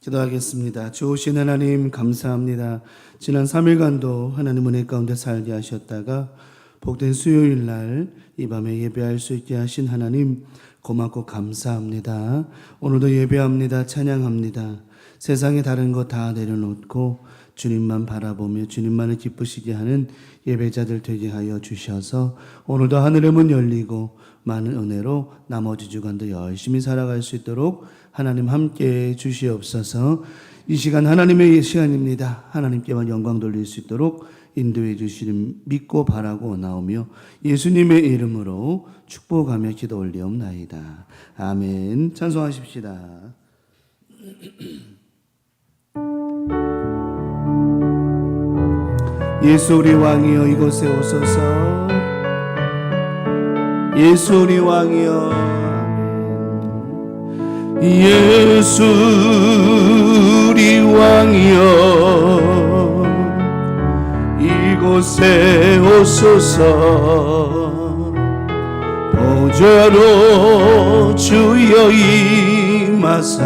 기도하겠습니다. 좋으신 하나님 감사합니다. 지난 3일간도 하나님 은혜 가운데 살게 하셨다가 복된 수요일 날 이 밤에 예배할 수 있게 하신 하나님 고맙고 감사합니다. 오늘도 예배합니다. 찬양합니다. 세상의 다른 것 다 내려놓고 주님만 바라보며 주님만을 기쁘시게 하는 예배자들 되게 하여 주셔서 오늘도 하늘의 문 열리고 많은 은혜로 나머지 주간도 열심히 살아갈 수 있도록 하나님 함께 주시옵소서. 이 시간 하나님의 시간입니다. 하나님께만 영광 돌릴 수 있도록 인도해 주시는 믿고 바라고 나오며 예수님의 이름으로 축복하며 기도 올리옵나이다. 아멘. 찬송하십시다. 예수 우리 왕이여 이곳에 오소서. 예수 우리 왕이여. 예수 우리 왕이여 이곳에 오소서. 보좌로 주여 임하사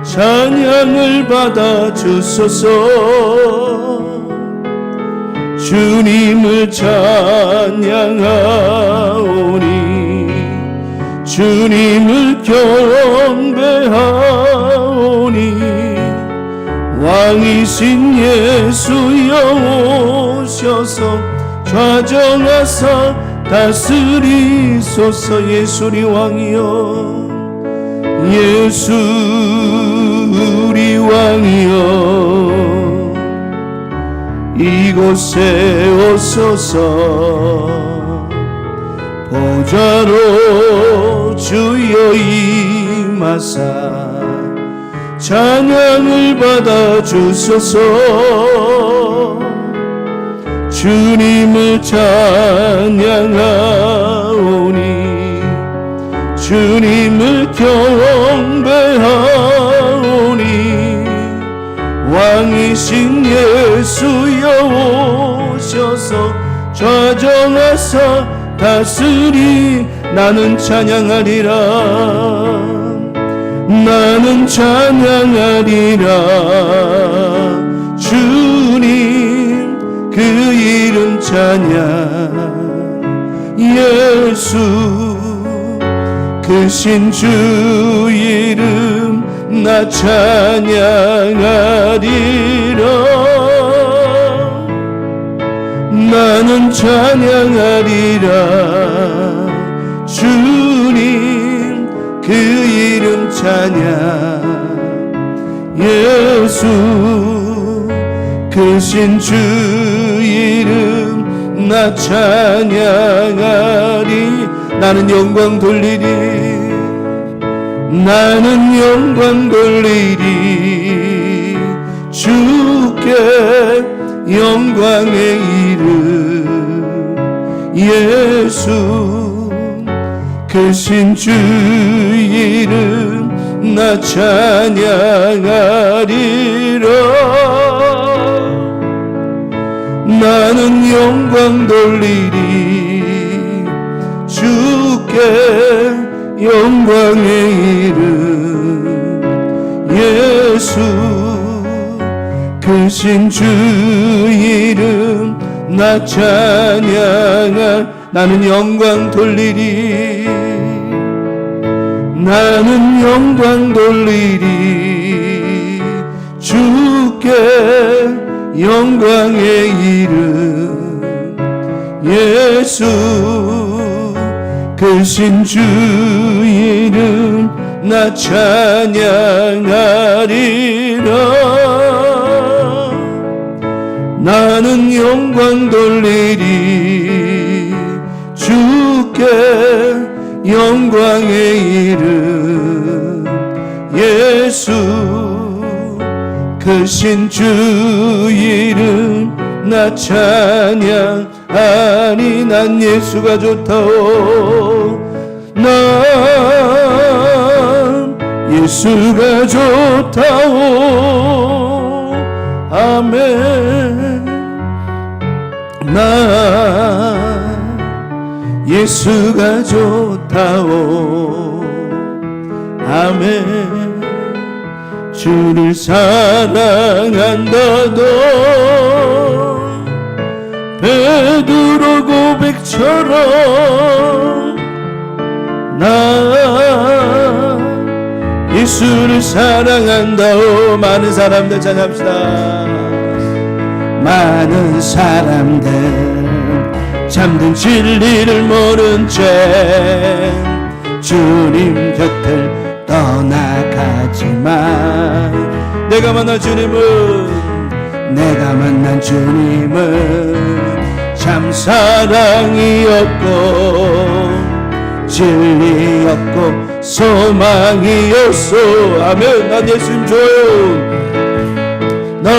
찬양을 받아 주소서. 주님을 찬양하오니 주님을 경배하오니 왕이신 예수여 오셔서 좌정하사 다스리소서. 예수 우리 왕이여 예수 우리 왕이여 이곳에 오소서. 보좌로 주여 임하사 찬양을 받아 주소서. 주님을 찬양하오니 주님을 경배하오니 왕이신 예수여 오셔서 좌정하사 다스리. 나는 찬양하리라. 나는 찬양하리라. 주님 그 이름 찬양. 예수 크신 주 이름 나 찬양하리라. 나는 찬양하리라. 주님 그 이름 찬양. 예수 크신 주 이름 나 찬양하리. 나는 영광 돌리리. 나는 영광 돌리리. 주께 영광의 이름. 예수 크신 주 이름 나 찬양하리라. 나는 영광 돌리리. 주께 영광의 이름. 예수 크신 주 이름 나 찬양하. 나는 영광 돌리리. 나는 영광 돌리리. 주께 영광의 이름. 예수 크신 주 이름 나 찬양하리라. 나는 영광 돌리리. 주께 영광의 이름. 예수 크신 주 이름 나 찬양하니. 난 예수가 좋다오. 난 예수가 좋다오. 아멘. 난 예수가 좋다오. 아멘. 주를 사랑한다던 베드로 고백처럼 나 예수를 사랑한다오. 많은 사람들 찬양합시다. 많은 사람들 잠든 진리를 모른 채 주님 곁을 떠나가지만 내가 만난 주님은 참 사랑이었고 진리였고 소망이었소. 아멘. 난 예수님 좋아요. 난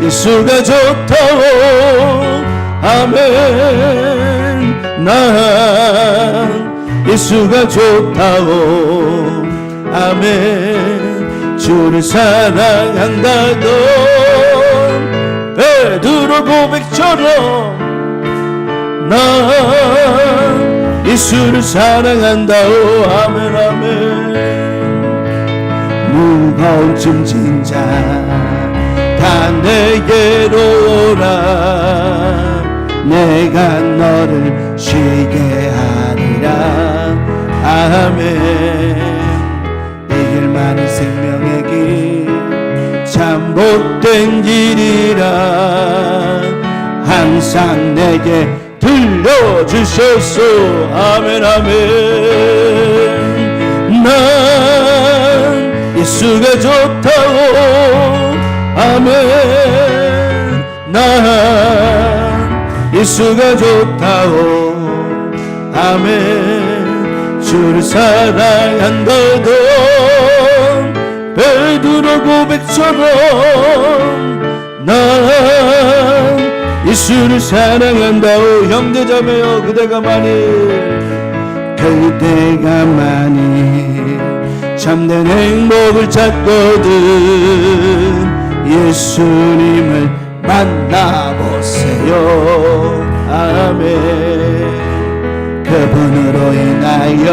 예수가 좋다오. 아멘. 난 예수가 좋다오. 아멘. 주를 사랑한다던 베드로 고백처럼 난 예수를 사랑한다오. 아멘 아멘. 무거운 짐진 자 다 내게로 오라. 내가 너를 쉬게 하리라. 아멘. 이 길만이 생명의 길 참 못된 길이라 항상 내게 들려주셨소. 아멘 아멘. 난 예수가 좋다오. 아멘. 난 예수가 좋다오. 아멘. 주를 사랑한다던 베드로 고백처럼 난 예수를 사랑한다오. 형제자매여 그대가 만일 참된 행복을 찾거든 예수님을 만나보세요. 아멘. 그분으로 인하여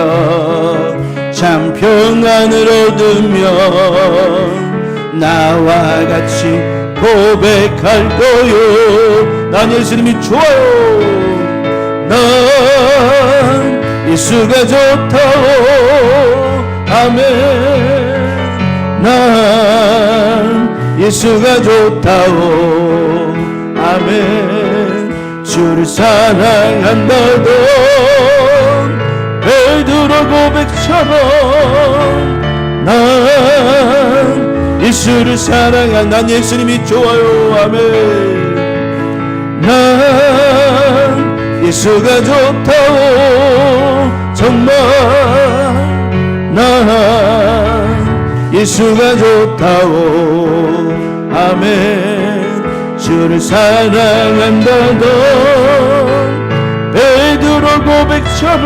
참 평안을 얻으면 나와 같이 고백할 거요. 난 예수님이 좋아요. 난 예수가 좋다오. 아멘. 난 예수가 좋다오. 아멘. 주를 사랑한다던 베드로 고백처럼 난 예수를 사랑한 난 예수님이 좋아요. 아멘. 난 예수가 좋다오. 정말 난 예수가 좋다오. 아멘. 주를 사랑한다던 베드로 고백처럼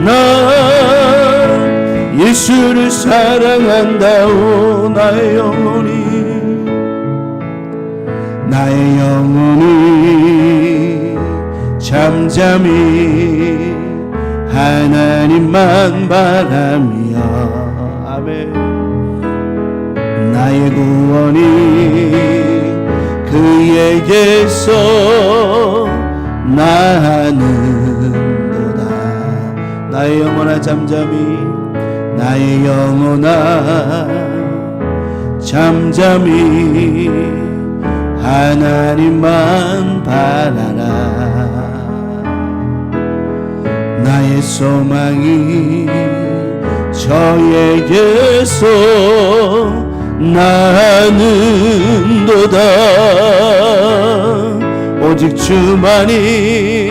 난 예수를 사랑한다오. 나의 영혼이 잠잠히 하나님만 바라며 아멘. 나의 구원이 그에게서 나는도다. 나의 영혼아 잠잠히 나의 영혼아 잠잠히 하나님만 바라라. 나의 소망이 저에게서 나는도다. 오직 주만이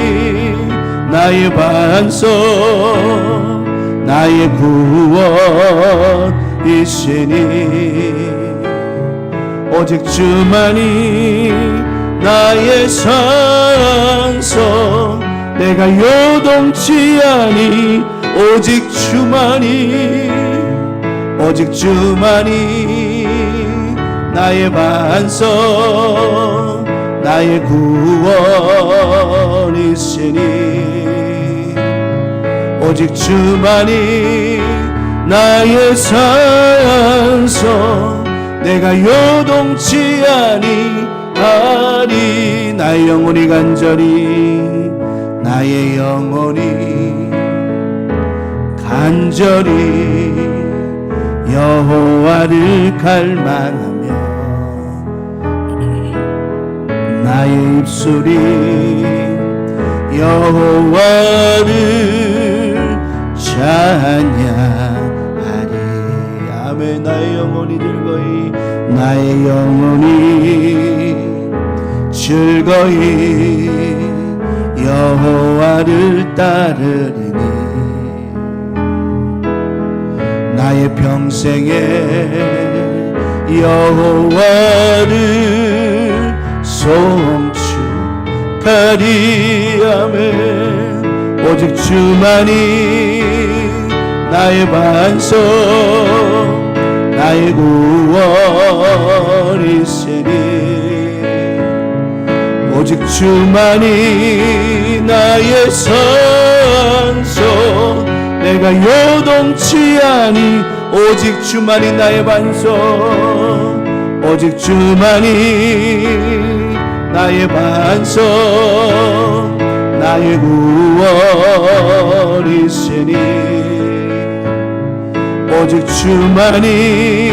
나의 반석 나의 구원이시니 오직 주만이 나의 산성 내가 요동치 아니 오직 주만이 나의 반석 나의 구원이시니 오직 주만이 나의 산소 내가 요동치 아니하리. 나의 영혼이 간절히 나의 영혼이 간절히 여호와를 갈망하며 나의 입술이 여호와를 찬양하리. 아멘. 나의 영혼이 즐거이 나의 영혼이 즐거이 여호와를 따르리니 나의 평생에 여호와를 송축하리. 아멘. 오직 주만이 나의 반석 나의 구원이시니 오직 주만이 나의 산소 내가 요동치 아니. 오직 주만이 나의 반석 오직 주만이 나의 반석 나의 구원이시니 오직 주만이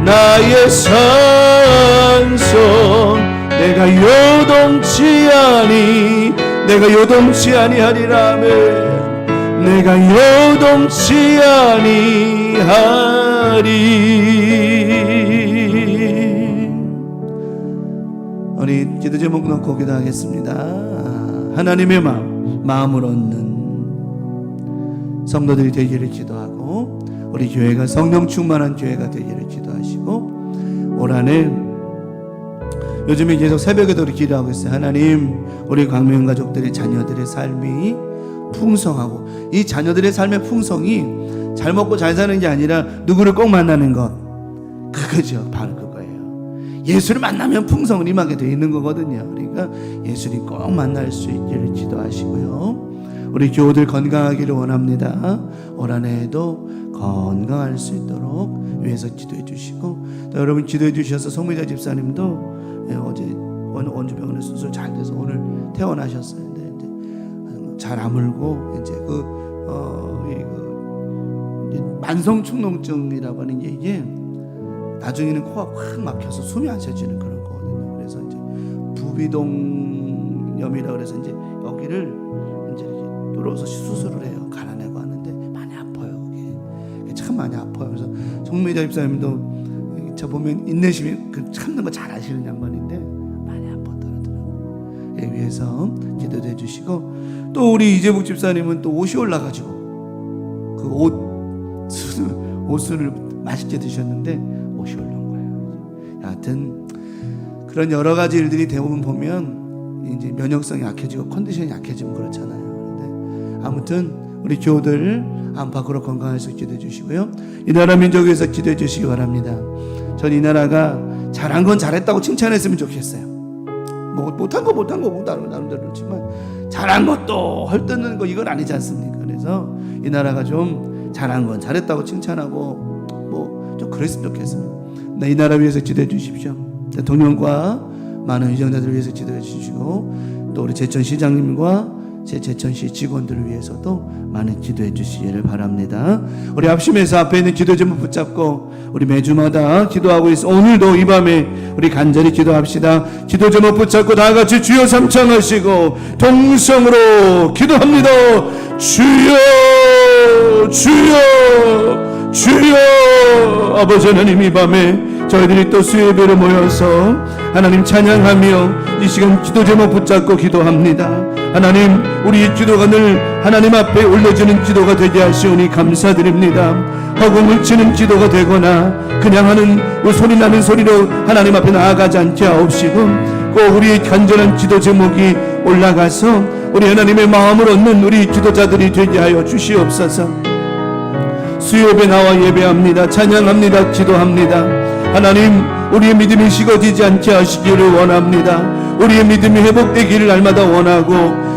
나의 산소 내가 요동치 아니. 내가 요동치 아니하리라며 내가 요동치 아니하리. 우리 기도 제목 놓고 기도하겠습니다. 하나님의 마음을 얻는 성도들이 되기를 기도하고 우리 교회가 성령 충만한 교회가 되기를 기도하시고 올 한해 요즘에 계속 새벽에도 우리 기도하고 있어요. 하나님 우리 광명 가족들의 자녀들의 삶이 풍성하고 이 자녀들의 삶의 풍성이 잘 먹고 잘 사는 게 아니라 누구를 꼭 만나는 것 그거죠. 바로 그거예요. 예수를 만나면 풍성은 임하게 되어 있는 거거든요. 그러니까 예수를 꼭 만날 수 있기를 기도하시고요. 우리 교우들 건강하기를 원합니다. 올 한 해에도 건강할 수 있도록 위해서 기도해 주시고 또 여러분 기도해 주셔서 송미자 집사님도 어제 원주병원에 수술 잘 돼서 오늘 퇴원하셨어요. 잘 아물고 이제 만성축농증이라고 하는 게 이게 나중에는 코가 확 막혀서 숨이 안 쉬어지는 그런 거거든요. 그래서 이제 부비동염이라 그래서 이제 여기를 이제 이렇게 뚫어서 수술을 해요. 갈아내고 하는데 많이 아파요. 그게 참 많이 아파요. 그래서 송미자 집사님도 저 보면 인내심이 참는 거 잘 아시는 양반인데 많이 아팠더라고요. 위해서 기도도 해주시고. 또 우리 이재복 집사님은 또 옷이 올라가지고 그 옷을 맛있게 드셨는데 옷이 올라온 거예요. 하여튼 그런 여러 가지 일들이 대부분 보면 이제 면역성이 약해지고 컨디션이 약해지면 그렇잖아요. 근데 아무튼 우리 교우들 안팎으로 건강할 수 있게 해주시고요. 이 나라 민족을 위해서 기도해 주시기 바랍니다. 전 이 나라가 잘한 건 잘했다고 칭찬했으면 좋겠어요. 뭐 못한 거 나름대로 그렇지만 잘한 것도 헐뜯는 거 이건 아니지 않습니까? 그래서 이 나라가 좀 잘한 건 잘했다고 칭찬하고 뭐 좀 그랬으면 좋겠습니다. 이 나라 위해서 기도해 주십시오. 대통령과 많은 유정자들을 위해서 기도해 주시고 또 우리 제천시장님과 제 제천시 직원들을 위해서도 많은 기도해 주시기를 바랍니다. 우리 합심해서 앞에 있는 기도 제목 붙잡고 우리 매주마다 기도하고 있어. 오늘도 이 밤에 우리 간절히 기도합시다. 기도 제목 붙잡고 다 같이 주여 삼창하시고 동성으로 기도합니다. 주여 주여 주여. 아버지 하나님, 이 밤에 저희들이 또 수요예배로 모여서 하나님 찬양하며 이 시간 기도 제목 붙잡고 기도합니다. 하나님, 우리 이 기도가 늘 하나님 앞에 올려지는 기도가 되게 하시오니 감사드립니다. 허공을 치는 기도가 되거나 그냥 하는 소리 나는 소리로 하나님 앞에 나아가지 않게 하옵시고 꼭 우리의 간절한 기도 제목이 올라가서 우리 하나님의 마음을 얻는 우리 기도자들이 되게 하여 주시옵소서. 수요예배 나와 예배합니다. 찬양합니다. 기도합니다. 하나님, 우리의 믿음이 식어지지 않게 하시기를 원합니다. 우리의 믿음이 회복되기를 날마다 원하고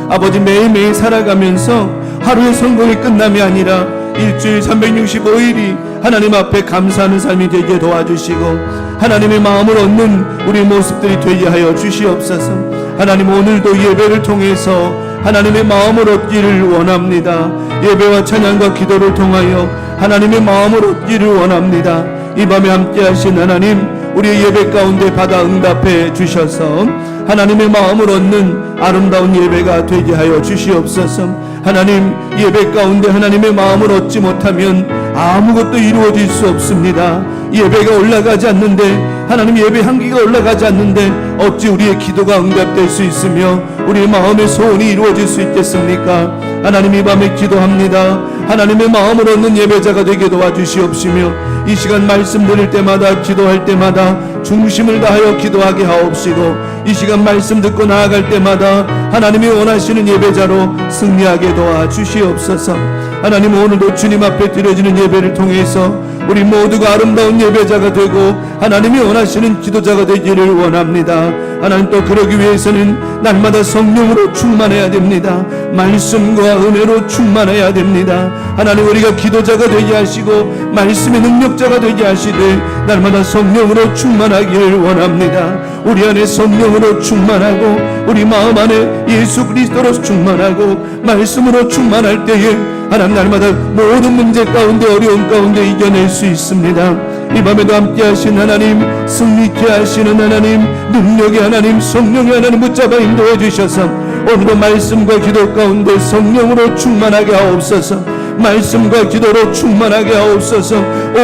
아버지 매일매일 살아가면서 하루의 성공이 끝남이 아니라 일주일 365일이 하나님 앞에 감사하는 삶이 되게 도와주시고 하나님의 마음을 얻는 우리 모습들이 되게 하여 주시옵소서. 하나님, 오늘도 예배를 통해서 하나님의 마음을 얻기를 원합니다. 예배와 찬양과 기도를 통하여 하나님의 마음을 얻기를 원합니다. 이 밤에 함께 하신 하나님, 우리의 예배 가운데 받아 응답해 주셔서 하나님의 마음을 얻는 아름다운 예배가 되게 하여 주시옵소서. 하나님, 예배 가운데 하나님의 마음을 얻지 못하면 아무것도 이루어질 수 없습니다. 예배가 올라가지 않는데, 하나님 예배 향기가 올라가지 않는데 어찌 우리의 기도가 응답될 수 있으며 우리의 마음의 소원이 이루어질 수 있겠습니까? 하나님, 이 밤에 기도합니다. 하나님의 마음을 얻는 예배자가 되게 도와주시옵시며 이 시간 말씀 들을 때마다, 기도할 때마다 중심을 다하여 기도하게 하옵시고 이 시간 말씀 듣고 나아갈 때마다 하나님이 원하시는 예배자로 승리하게 도와주시옵소서. 하나님, 오늘도 주님 앞에 드려지는 예배를 통해서 우리 모두가 아름다운 예배자가 되고 하나님이 원하시는 기도자가 되기를 원합니다. 하나님, 또 그러기 위해서는 날마다 성령으로 충만해야 됩니다. 말씀과 은혜로 충만해야 됩니다. 하나님, 우리가 기도자가 되게 하시고 말씀의 능력자가 되게 하시되 날마다 성령으로 충만하기를 원합니다. 우리 안에 성령으로 충만하고 우리 마음 안에 예수 그리스도로 충만하고 말씀으로 충만할 때에 하나님, 날마다 모든 문제 가운데, 어려움 가운데 이겨낼 수 있습니다. 이 밤에도 함께 하신 하나님, 승리케 하시는 하나님, 능력의 하나님, 성령의 하나님 붙잡아 인도해 주셔서 오늘도 말씀과 기도 가운데 성령으로 충만하게 하옵소서. 말씀과 기도로 충만하게 하옵소서.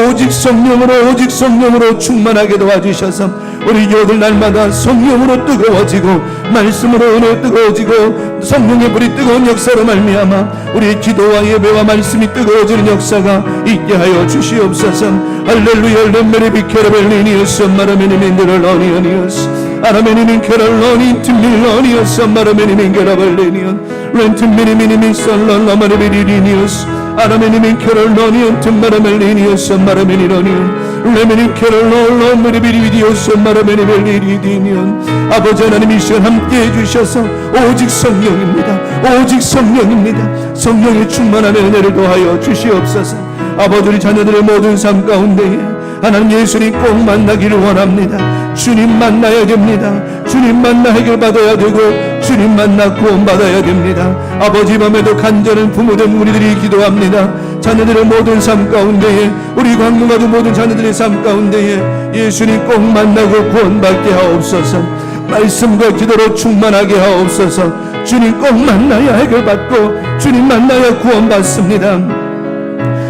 오직 성령으로 충만하게 도와주셔서 우리 교들 날마다 성령으로 뜨거워지고 말씀으로 은혜 뜨거워지고 성령의 불이 뜨거운 역사로 말미암아 우리의 기도와 예배와 말씀이 뜨거워지는 역사가 있게 하여 주시옵소서. 할렐루야. 렘메리 비케르벨리니어스 마라메니멘드럴러니어니어스 아라메니민 케럴러니 팀밀러니어스 마라메니민 게라벨리니언 렌팀미니미니민 썰러마르베리니어스 아라메니민 케럴러니언 틈마라멜리니어스 마라메니러니언 레메닌 케럴러 메리비리디오스 마라메니벨리리디니언. 아버지 하나님, 이 시간 함께 해주셔서 오직 성령입니다. 오직 성령입니다. 성령의 충만한 은혜를 더하여 주시옵소서. 아버지, 우리 자녀들의 모든 삶 가운데에 하나님 예수님 꼭 만나기를 원합니다. 주님 만나야 됩니다. 주님 만나 해결받아야 되고 주님 만나 구원받아야 됩니다. 아버지, 밤에도 간절한 부모된 우리들이 기도합니다. 자녀들의 모든 삶 가운데에, 우리 광명가족 모든 자녀들의 삶 가운데에 예수님 꼭 만나고 구원받게 하옵소서. 말씀과 기도로 충만하게 하옵소서. 주님 꼭 만나야 해결받고 주님 만나야 구원받습니다.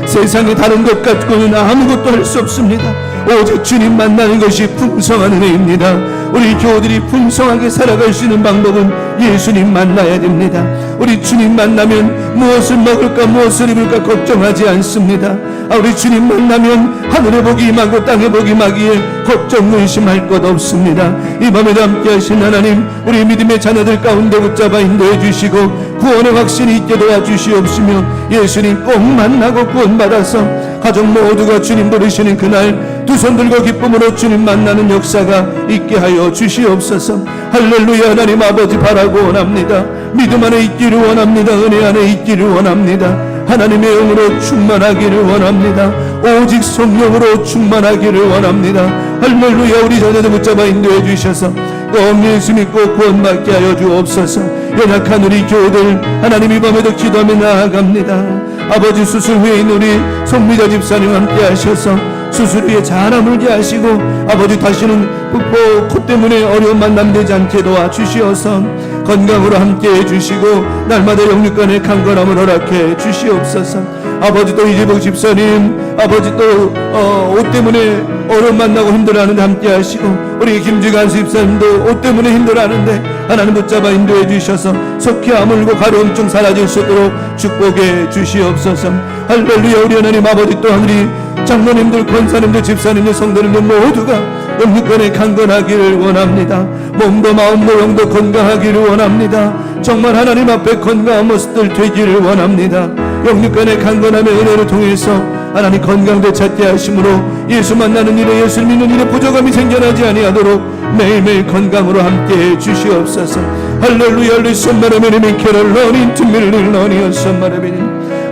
세상에 다른 것 갖고는 아무것도 할 수 없습니다. 오직 주님 만나는 것이 풍성한 은혜입니다. 우리 교우들이 풍성하게 살아갈 수 있는 방법은 예수님 만나야 됩니다. 우리 주님 만나면 무엇을 먹을까 무엇을 입을까 걱정하지 않습니다. 우리 주님 만나면 하늘의 복이 임하고 땅의 복이 임하기에 걱정 의심할 것 없습니다. 이 밤에도 함께 하신 하나님, 우리 믿음의 자녀들 가운데 붙잡아 인도해 주시고 구원의 확신이 있게 도와주시옵시며 예수님 꼭 만나고 구원받아서 가족 모두가 주님 부르시는 그날 두 손 들고 기쁨으로 주님 만나는 역사가 있게 하여 주시옵소서. 할렐루야. 하나님 아버지, 바라고 원합니다. 믿음 안에 있기를 원합니다. 은혜 안에 있기를 원합니다. 하나님의 영으로 충만하기를 원합니다. 오직 성령으로 충만하기를 원합니다. 할렐루야. 우리 자녀들 붙잡아 인도해 주셔서 꼭 예수 믿고 구원받게 하여 주옵소서. 연약한 우리 교우들 하나님, 이 밤에도 기도하며 나아갑니다. 아버지, 수술 후에 우리 송미자 집사님 함께 하셔서 수술 후에 자라물게 하시고 아버지, 다시는 코 때문에 어려움 만남되지 않게 도와주시어서 건강으로 함께 해주시고 날마다 영육간의 강건함을 허락해 주시옵소서. 아버지, 또 이재복 집사님 아버지, 또 옷 때문에 어려움 만나고 힘들어하는데 함께 하시고 우리 김주관 집사님도 옷 때문에 힘들어하는데 하나님 붙잡아 인도해 주셔서 속히 아물고 가려움증 사라질 수 있도록 축복해 주시옵소서. 할렐루야. 우리 하나님 아버지, 또한 우리 장로님들, 권사님들, 집사님들, 성도님들 모두가 영육간에 강건하기를 원합니다. 몸도 마음도 영도 건강하기를 원합니다. 정말 하나님 앞에 건강한 모습들 되기를 원합니다. 영육간의 강건함의 은혜를 통해서 하나님 건강 되찾게 하심으로 예수 만나는 일에, 예수 믿는 일에 부족함이 생겨나지 아니하도록 매일매일 건강으로 함께해 주시옵소서. 할렐루야. 할렐루야.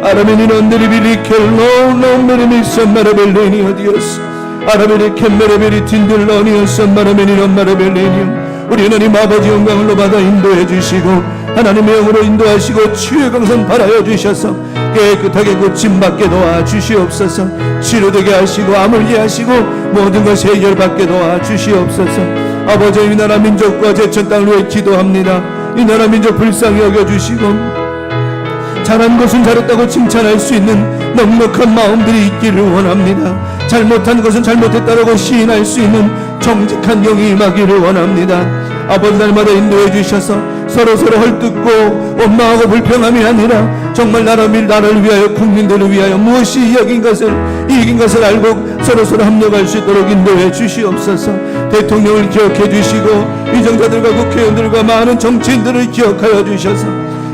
아라메니 넌데리비리 켈로 넌메리미 썸마라벨레니어 디오스 아라베리 캔메레베리 틴들러니어 썸마라메니 넌마라벨레니어 우리 하나님 아버지 영광을 받아 인도해 주시고 하나님의 영으로 인도하시고 치유의 강선 발하여 주셔서 깨끗하게 고침받게 도와주시옵소서. 치료되게 하시고 아물게 하시고 모든 것이 해결받게 도와주시옵소서. 아버지 이 나라 민족과 제천 땅을 위해 기도합니다. 이 나라 민족 불쌍히 여겨주시고 잘한 것은 잘했다고 칭찬할 수 있는 넉넉한 마음들이 있기를 원합니다. 잘못한 것은 잘못했다고 시인할 수 있는 정직한 영이 임하기를 원합니다. 아버지 날마다 인도해 주셔서 서로서로 헐뜯고 원망하고 불평함이 아니라 정말 나라를 위하여 국민들을 위하여 무엇이 이긴 것을 알고 서로서로 합력할 수 있도록 인도해 주시옵소서. 대통령을 기억해 주시고 위정자들과 국회의원들과 많은 정치인들을 기억하여 주셔서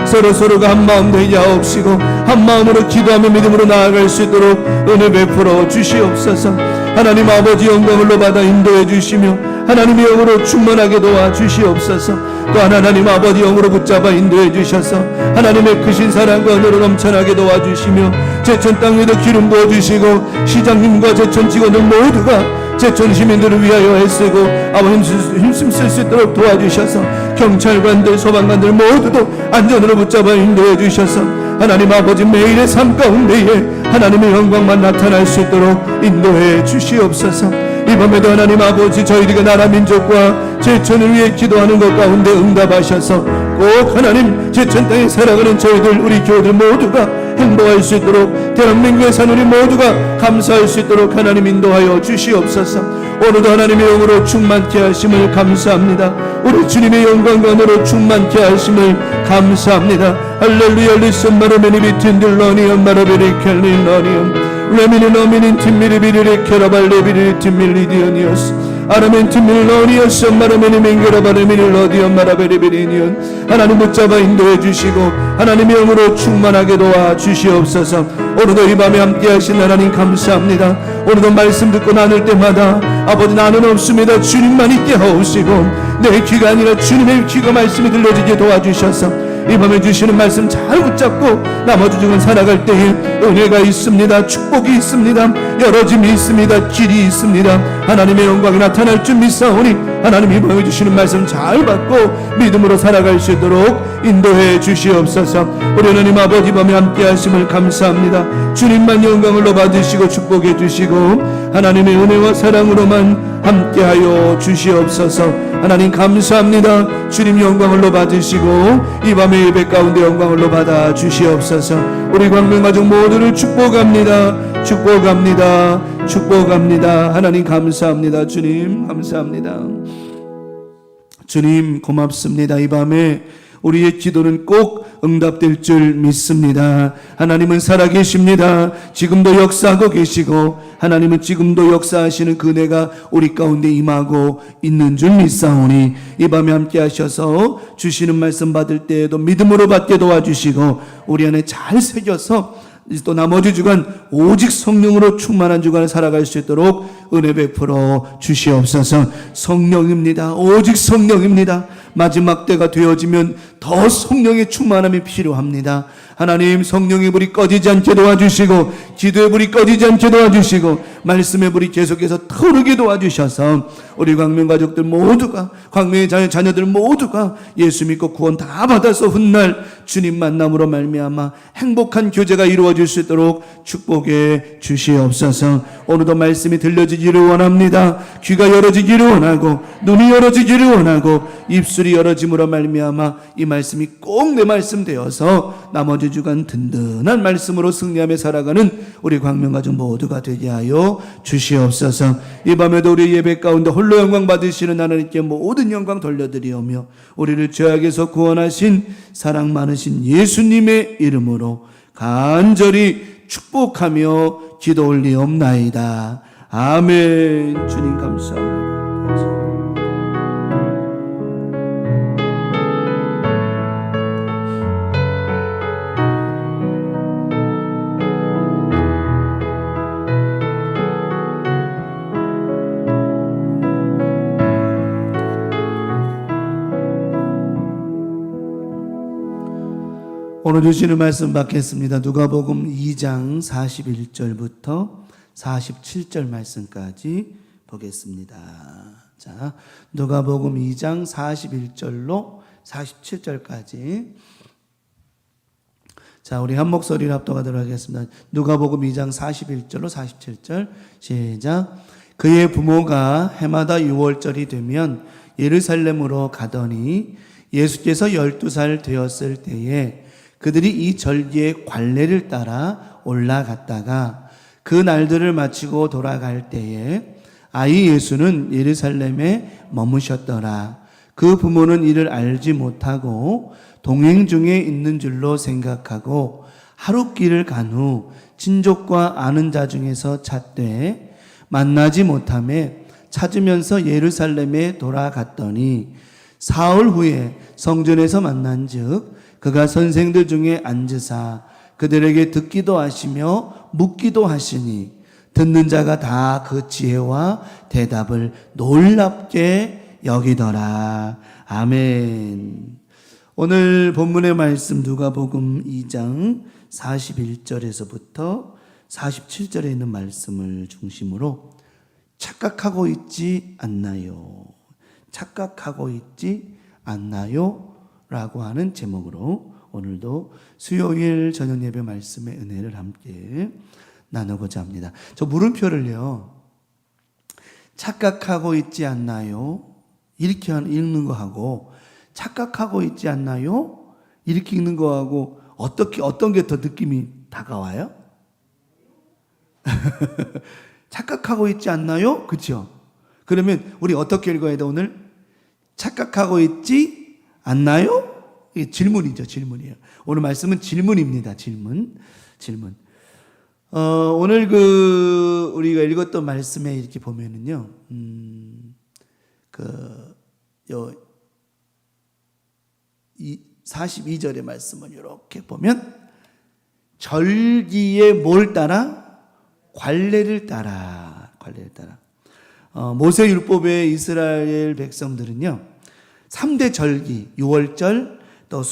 서로서로가 한마음 되게 하옵시고 한마음으로 기도하며 믿음으로 나아갈 수 있도록 은혜 베풀어 주시옵소서. 하나님 아버지 영광을 받아 인도해 주시며 하나님의 영으로 충만하게 도와주시옵소서. 또한 하나님 아버지 영으로 붙잡아 인도해 주셔서 하나님의 크신 사랑과 은혜로 넘쳐나게 도와주시며 제천 땅 위에도 기름 부어주시고 시장님과 제천 직원들 모두가 제천 시민들을 위하여 애쓰고 힘씀 쓸 수 있도록 도와주셔서 경찰관들 소방관들 모두도 안전으로 붙잡아 인도해 주셔서 하나님 아버지 매일의 삶 가운데에 하나님의 영광만 나타날 수 있도록 인도해 주시옵소서. 이 밤에도 하나님 아버지 저희들과 나라 민족과 제천을 위해 기도하는 것 가운데 응답하셔서 꼭 하나님 제천 땅에 살아가는 저희들 우리 교우들 모두가 행복할 수 있도록 대한민국에 사는 우리 모두가 감사할 수 있도록 하나님 인도하여 주시옵소서. 오늘도 하나님의 영으로 충만케 하심을 감사합니다. 우리 주님의 영광과 은혜로 충만케 하심을 감사합니다. 할렐루야 리썸마르메니 비틴들러니엄 마라베리 켈릴러니엄 레미니 너미닌 팀미리비리리 캐라발레비리 팀밀리디오니오스 아라멘 팀밀러니오스 마라메니 맹게라바레미릴러디엄 마라베리비리니온 하나님 붙잡아 인도해 주시고 하나님의 영으로 충만하게 도와주시옵소서. 오늘도 이 밤에 함께 하신 하나님 감사합니다. 오늘도 말씀 듣고 나눌 때마다 아버지 나는 없습니다. 주님만 있게 하옵시고 내 귀가 아니라 주님의 귀가 말씀이 들려지게 도와주셔서 이 밤에 주시는 말씀 잘 붙잡고 나머지 중은 살아갈 때에 은혜가 있습니다. 축복이 있습니다. 열어짐이 있습니다. 길이 있습니다. 하나님의 영광이 나타날 줄 믿사오니 하나님 이 밤에 주시는 말씀 잘 받고 믿음으로 살아갈 수 있도록 인도해 주시옵소서. 우리 하나님 아버지 밤에 함께 하심을 감사합니다. 주님만 영광을 받으시고 축복해 주시고 하나님의 은혜와 사랑으로만 함께하여 주시옵소서. 하나님 감사합니다. 주님 영광을 받으시고 이 밤의 예배 가운데 영광을 받아 주시옵소서. 우리 광명가족 모두를 축복합니다. 축복합니다. 축복합니다. 하나님 감사합니다. 주님 감사합니다. 주님 고맙습니다. 이 밤에 우리의 기도는 꼭 응답될 줄 믿습니다. 하나님은 살아계십니다. 지금도 역사하고 계시고 하나님은 지금도 역사하시는 그 은혜가 우리 가운데 임하고 있는 줄 믿사오니 이 밤에 함께 하셔서 주시는 말씀 받을 때에도 믿음으로 받게 도와주시고 우리 안에 잘 새겨서 또 나머지 주간 오직 성령으로 충만한 주간을 살아갈 수 있도록 은혜 베풀어 주시옵소서. 성령입니다. 오직 성령입니다. 마지막 때가 되어지면 더 성령의 충만함이 필요합니다. 하나님 성령의 불이 꺼지지 않게 도와주시고 기도의 불이 꺼지지 않게 도와주시고 말씀의 불이 계속해서 타오르게 도와주셔서 우리 광명가족들 모두가 광명의 자녀들 모두가 예수 믿고 구원 다 받아서 훗날 주님 만남으로 말미암아 행복한 교제가 이루어질 수 있도록 축복해 주시옵소서. 오늘도 말씀이 들려지기를 원합니다. 귀가 열어지기를 원하고 눈이 열어지기를 원하고 입술이 열어짐으로 말미암아 이 말씀이 꼭 내 말씀 되어서 나머지 주간 든든한 말씀으로 승리하며 살아가는 우리 광명가족 모두가 되게 하여 주시옵소서. 이 밤에도 우리 예배 가운데 홀로 영광 받으시는 하나님께 모든 영광 돌려드리오며 우리를 죄악에서 구원하신 사랑 많으신 예수님의 이름으로 간절히 축복하며 기도 올리옵나이다. 아멘. 주님 감사합니다. 오늘 주시는 말씀 받겠습니다. 누가복음 2장 41절부터 47절 말씀까지 보겠습니다. 자, 누가복음 2장 41절로 47절까지. 자, 우리 한 목소리로 합독하도록 하겠습니다. 누가복음 2장 41절로 47절 시작. 그의 부모가 해마다 6월절이 되면 예루살렘으로 가더니 예수께서 12살 되었을 때에 그들이 이 절기의 관례를 따라 올라갔다가 그 날들을 마치고 돌아갈 때에 아이 예수는 예루살렘에 머무셨더라. 그 부모는 이를 알지 못하고 동행 중에 있는 줄로 생각하고 하룻길을 간 후 친족과 아는 자 중에서 찾되 만나지 못하매 찾으면서 예루살렘에 돌아갔더니 사흘 후에 성전에서 만난즉 그가 선생들 중에 앉으사 그들에게 듣기도 하시며 묻기도 하시니 듣는 자가 다 그 지혜와 대답을 놀랍게 여기더라. 아멘. 오늘 본문의 말씀 누가복음 2장 41절에서부터 47절에 있는 말씀을 중심으로 착각하고 있지 않나요? 착각하고 있지 않나요? 라고 하는 제목으로 오늘도 수요일 저녁 예배 말씀의 은혜를 함께 나누고자 합니다. 저 물음표를요, 착각하고 있지 않나요? 이렇게 읽는 거하고 착각하고 있지 않나요? 이렇게 읽는 거하고 어떤 게 더 느낌이 다가와요? 착각하고 있지 않나요? 그렇죠? 그러면 우리 어떻게 읽어야 돼 오늘? 착각하고 있지 않나요? 이게 질문이죠, 질문이에요. 오늘 말씀은 질문입니다, 질문. 오늘 우리가 읽었던 말씀에 이렇게 보면은요, 42절의 말씀을 이렇게 보면, 절기에 뭘 따라? 관례를 따라. 모세율법의 이스라엘 백성들은요, 3대 절기, 6월절, 또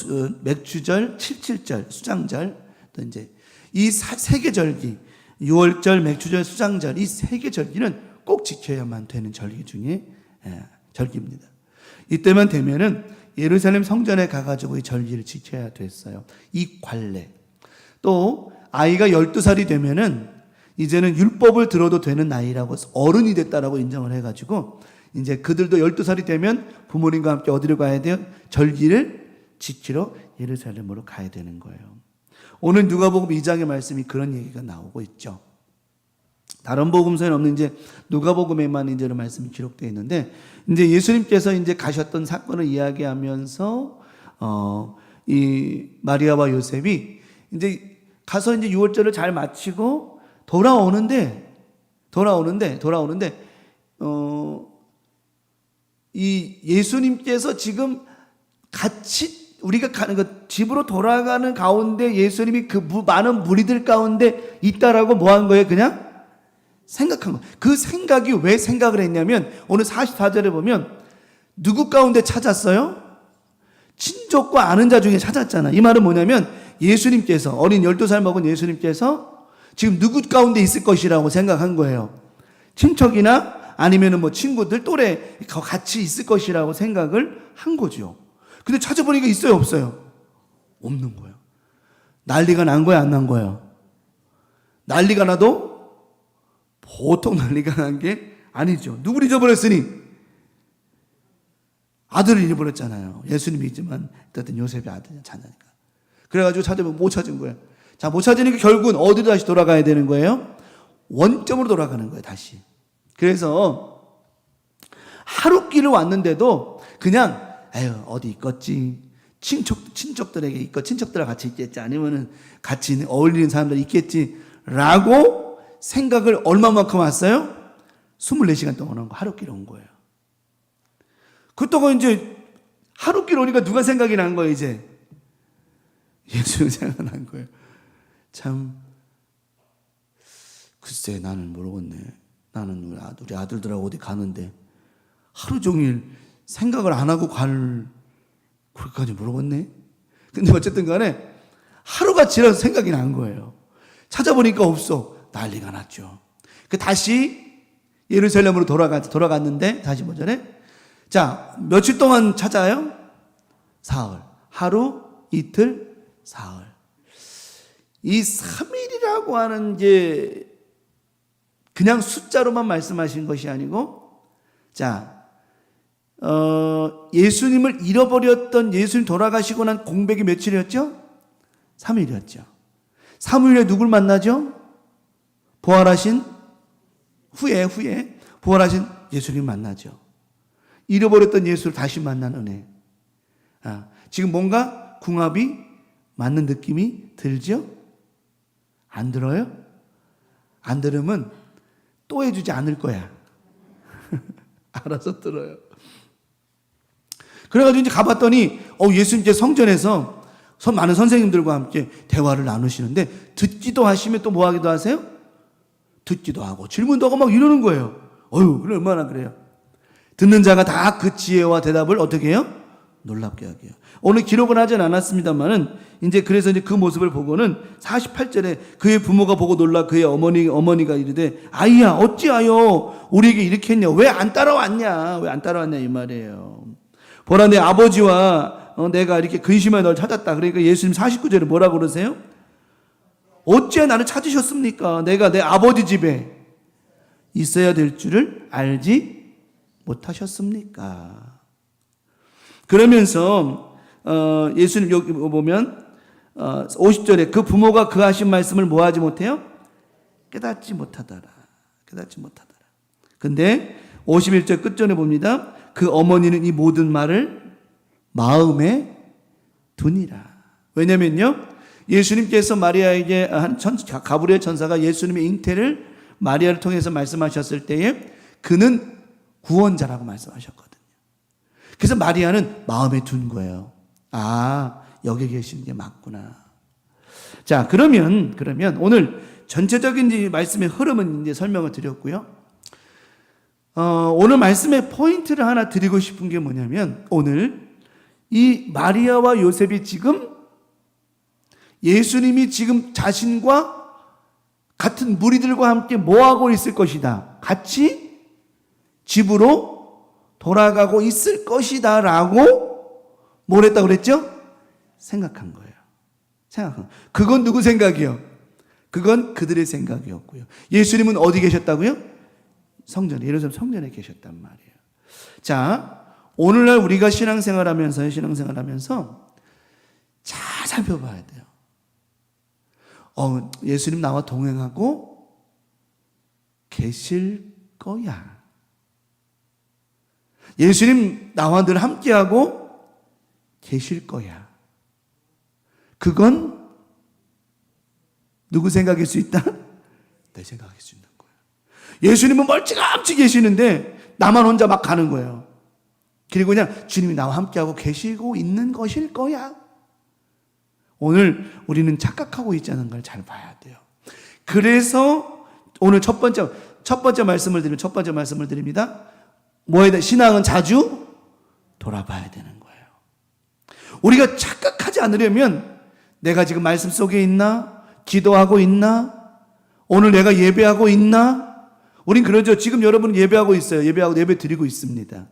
맥주절, 77절, 수장절, 또 이제 이 세 개 절기, 6월절, 맥주절, 수장절, 이 세 개 절기는 꼭 지켜야만 되는 절기 중에 절기입니다. 이때만 되면은 예루살렘 성전에 가가지고 이 절기를 지켜야 됐어요. 이 관례. 또 아이가 12살이 되면은 이제는 율법을 들어도 되는 나이라고 어른이 됐다라고 인정을 해가지고 이제 그들도 12살이 되면 부모님과 함께 어디로 가야 돼요? 절기를 지키러 예루살렘으로 가야 되는 거예요. 오늘 누가복음 2장의 말씀이 그런 얘기가 나오고 있죠. 다른 복음서에는 없는 이제 누가복음에만 이제 이런 말씀이 기록되어 있는데, 이제 예수님께서 이제 가셨던 사건을 이야기하면서 이 마리아와 요셉이 이제 가서 이제 6월절을 잘 마치고 돌아오는데 이 예수님께서 지금 같이 우리가 가는 그 집으로 돌아가는 가운데 예수님이 그 많은 무리들 가운데 있다라고 뭐 한 거예요? 그냥 생각한 거예요. 그 생각이 왜 생각을 했냐면 오늘 44절에 보면 누구 가운데 찾았어요? 친족과 아는 자 중에 찾았잖아. 이 말은 뭐냐면 예수님께서 어린 12살 먹은 예수님께서 지금 누구 가운데 있을 것이라고 생각한 거예요. 친척이나 아니면은 뭐 친구들 또래 같이 있을 것이라고 생각을 한 거죠. 근데 찾아보니까 있어요, 없어요? 없는 거예요. 난리가 난 거야, 안 난 거예요? 난리가 나도 보통 난리가 난 게 아니죠. 누구를 잊어버렸으니? 아들을 잃어버렸잖아요. 예수님이 있지만 어쨌든 요셉의 아들이냐, 자녀니까. 그래가지고 찾아보면 못 찾은 거예요. 자, 못 찾으니까 결국은 어디로 다시 돌아가야 되는 거예요? 원점으로 돌아가는 거예요, 다시. 그래서 하룻길을 왔는데도 그냥 에휴 어디 있겠지, 친척들에게 있고 친척들과 같이 있겠지, 아니면은 같이 어울리는 사람들 있겠지 라고 생각을 얼마만큼 왔어요? 24시간 동안 온 거, 하룻길 온 거예요. 그렇다고 이제 하룻길 오니까 누가 생각이 난 거예요? 이제 예수님 생각난 거예요. 참 글쎄 나는 모르겠네. 나는 우리 아들들하고 어디 가는데 하루 종일 생각을 안 하고 갈 그렇게까지 모르겠네. 근데 어쨌든 간에 하루가 지나서 생각이 난 거예요. 찾아보니까 없어. 난리가 났죠. 다시 예루살렘으로 돌아갔는데, 45절에. 자, 며칠 동안 찾아요? 사흘. 하루, 이틀, 사흘. 이 3일이라고 하는 게 그냥 숫자로만 말씀하신 것이 아니고, 자, 예수님을 잃어버렸던 예수님 돌아가시고 난 공백이 며칠이었죠? 3일이었죠. 3일에 누굴 만나죠? 부활하신 후에 부활하신 예수님 만나죠. 잃어버렸던 예수를 다시 만난 은혜. 지금 뭔가 궁합이 맞는 느낌이 들죠? 안 들어요? 안 들으면 또 해주지 않을 거야. 알아서 들어요. 그래가지고 이제 가봤더니 예수님 이제 성전에서 많은 선생님들과 함께 대화를 나누시는데, 듣기도 하시면 또 뭐 하기도 하세요? 듣기도 하고 질문도 하고 막 이러는 거예요. 그래, 얼마나 그래요. 듣는 자가 다 그 지혜와 대답을 어떻게 해요? 놀랍게 하게 해요. 오늘 기록은 하진 않았습니다만은, 그래서 이제 그 모습을 보고는 48절에 그의 부모가 보고 놀라 그의 어머니가 이르되, 아이야, 어찌하여 우리에게 이렇게 했냐? 왜 안 따라왔냐? 이 말이에요. 보라, 내 아버지와 내가 이렇게 근심하여 널 찾았다. 그러니까 예수님 49절에 뭐라고 그러세요? 어찌 나를 찾으셨습니까? 내가 내 아버지 집에 있어야 될 줄을 알지 못하셨습니까? 그러면서 예수님 여기 보면 50절에 그 부모가 그 하신 말씀을 뭐 하지 못해요? 깨닫지 못하더라. 근데 51절 끝전에 봅니다. 그 어머니는 이 모든 말을 마음에 두니라. 왜냐면요, 예수님께서 마리아에게 가브리엘 천사가 예수님의 잉태를 마리아를 통해서 말씀하셨을 때에 그는 구원자라고 말씀하셨거든요. 그래서 마리아는 마음에 둔 거예요. 여기 계시는 게 맞구나. 자, 그러면 오늘 전체적인 말씀의 흐름은 이제 설명을 드렸고요. 오늘 말씀의 포인트를 하나 드리고 싶은 게 뭐냐면, 오늘 이 마리아와 요셉이 지금 예수님이 지금 자신과 같은 무리들과 함께 뭐 하고 있을 것이다, 같이 집으로 돌아가고 있을 것이다 라고 뭘 했다고 그랬죠? 생각한 거예요. 그건 누구 생각이요? 그건 그들의 생각이었고요. 예수님은 어디 계셨다고요? 성전에, 예루살렘 성전에 계셨단 말이에요. 자, 오늘날 우리가 신앙생활하면서 잘 살펴봐야 돼요. 예수님 나와 동행하고 계실 거야. 예수님 나와 늘 함께하고 계실 거야. 그건 누구 생각일 수 있다? 내 생각일 수 있는 거예요. 예수님은 멀찌감치 계시는데 나만 혼자 막 가는 거예요. 그리고 그냥 주님이 나와 함께하고 계시고 있는 것일 거야. 오늘 우리는 착각하고 있다는 걸 잘 봐야 돼요. 그래서 오늘 첫 번째 말씀을 드립니다. 뭐에 대해 신앙은 자주 돌아봐야 되는 거예요. 우리가 착각하지 않으려면 내가 지금 말씀 속에 있나? 기도하고 있나? 오늘 내가 예배하고 있나? 우린 그러죠. 지금 여러분 예배하고 있어요. 예배 드리고 있습니다.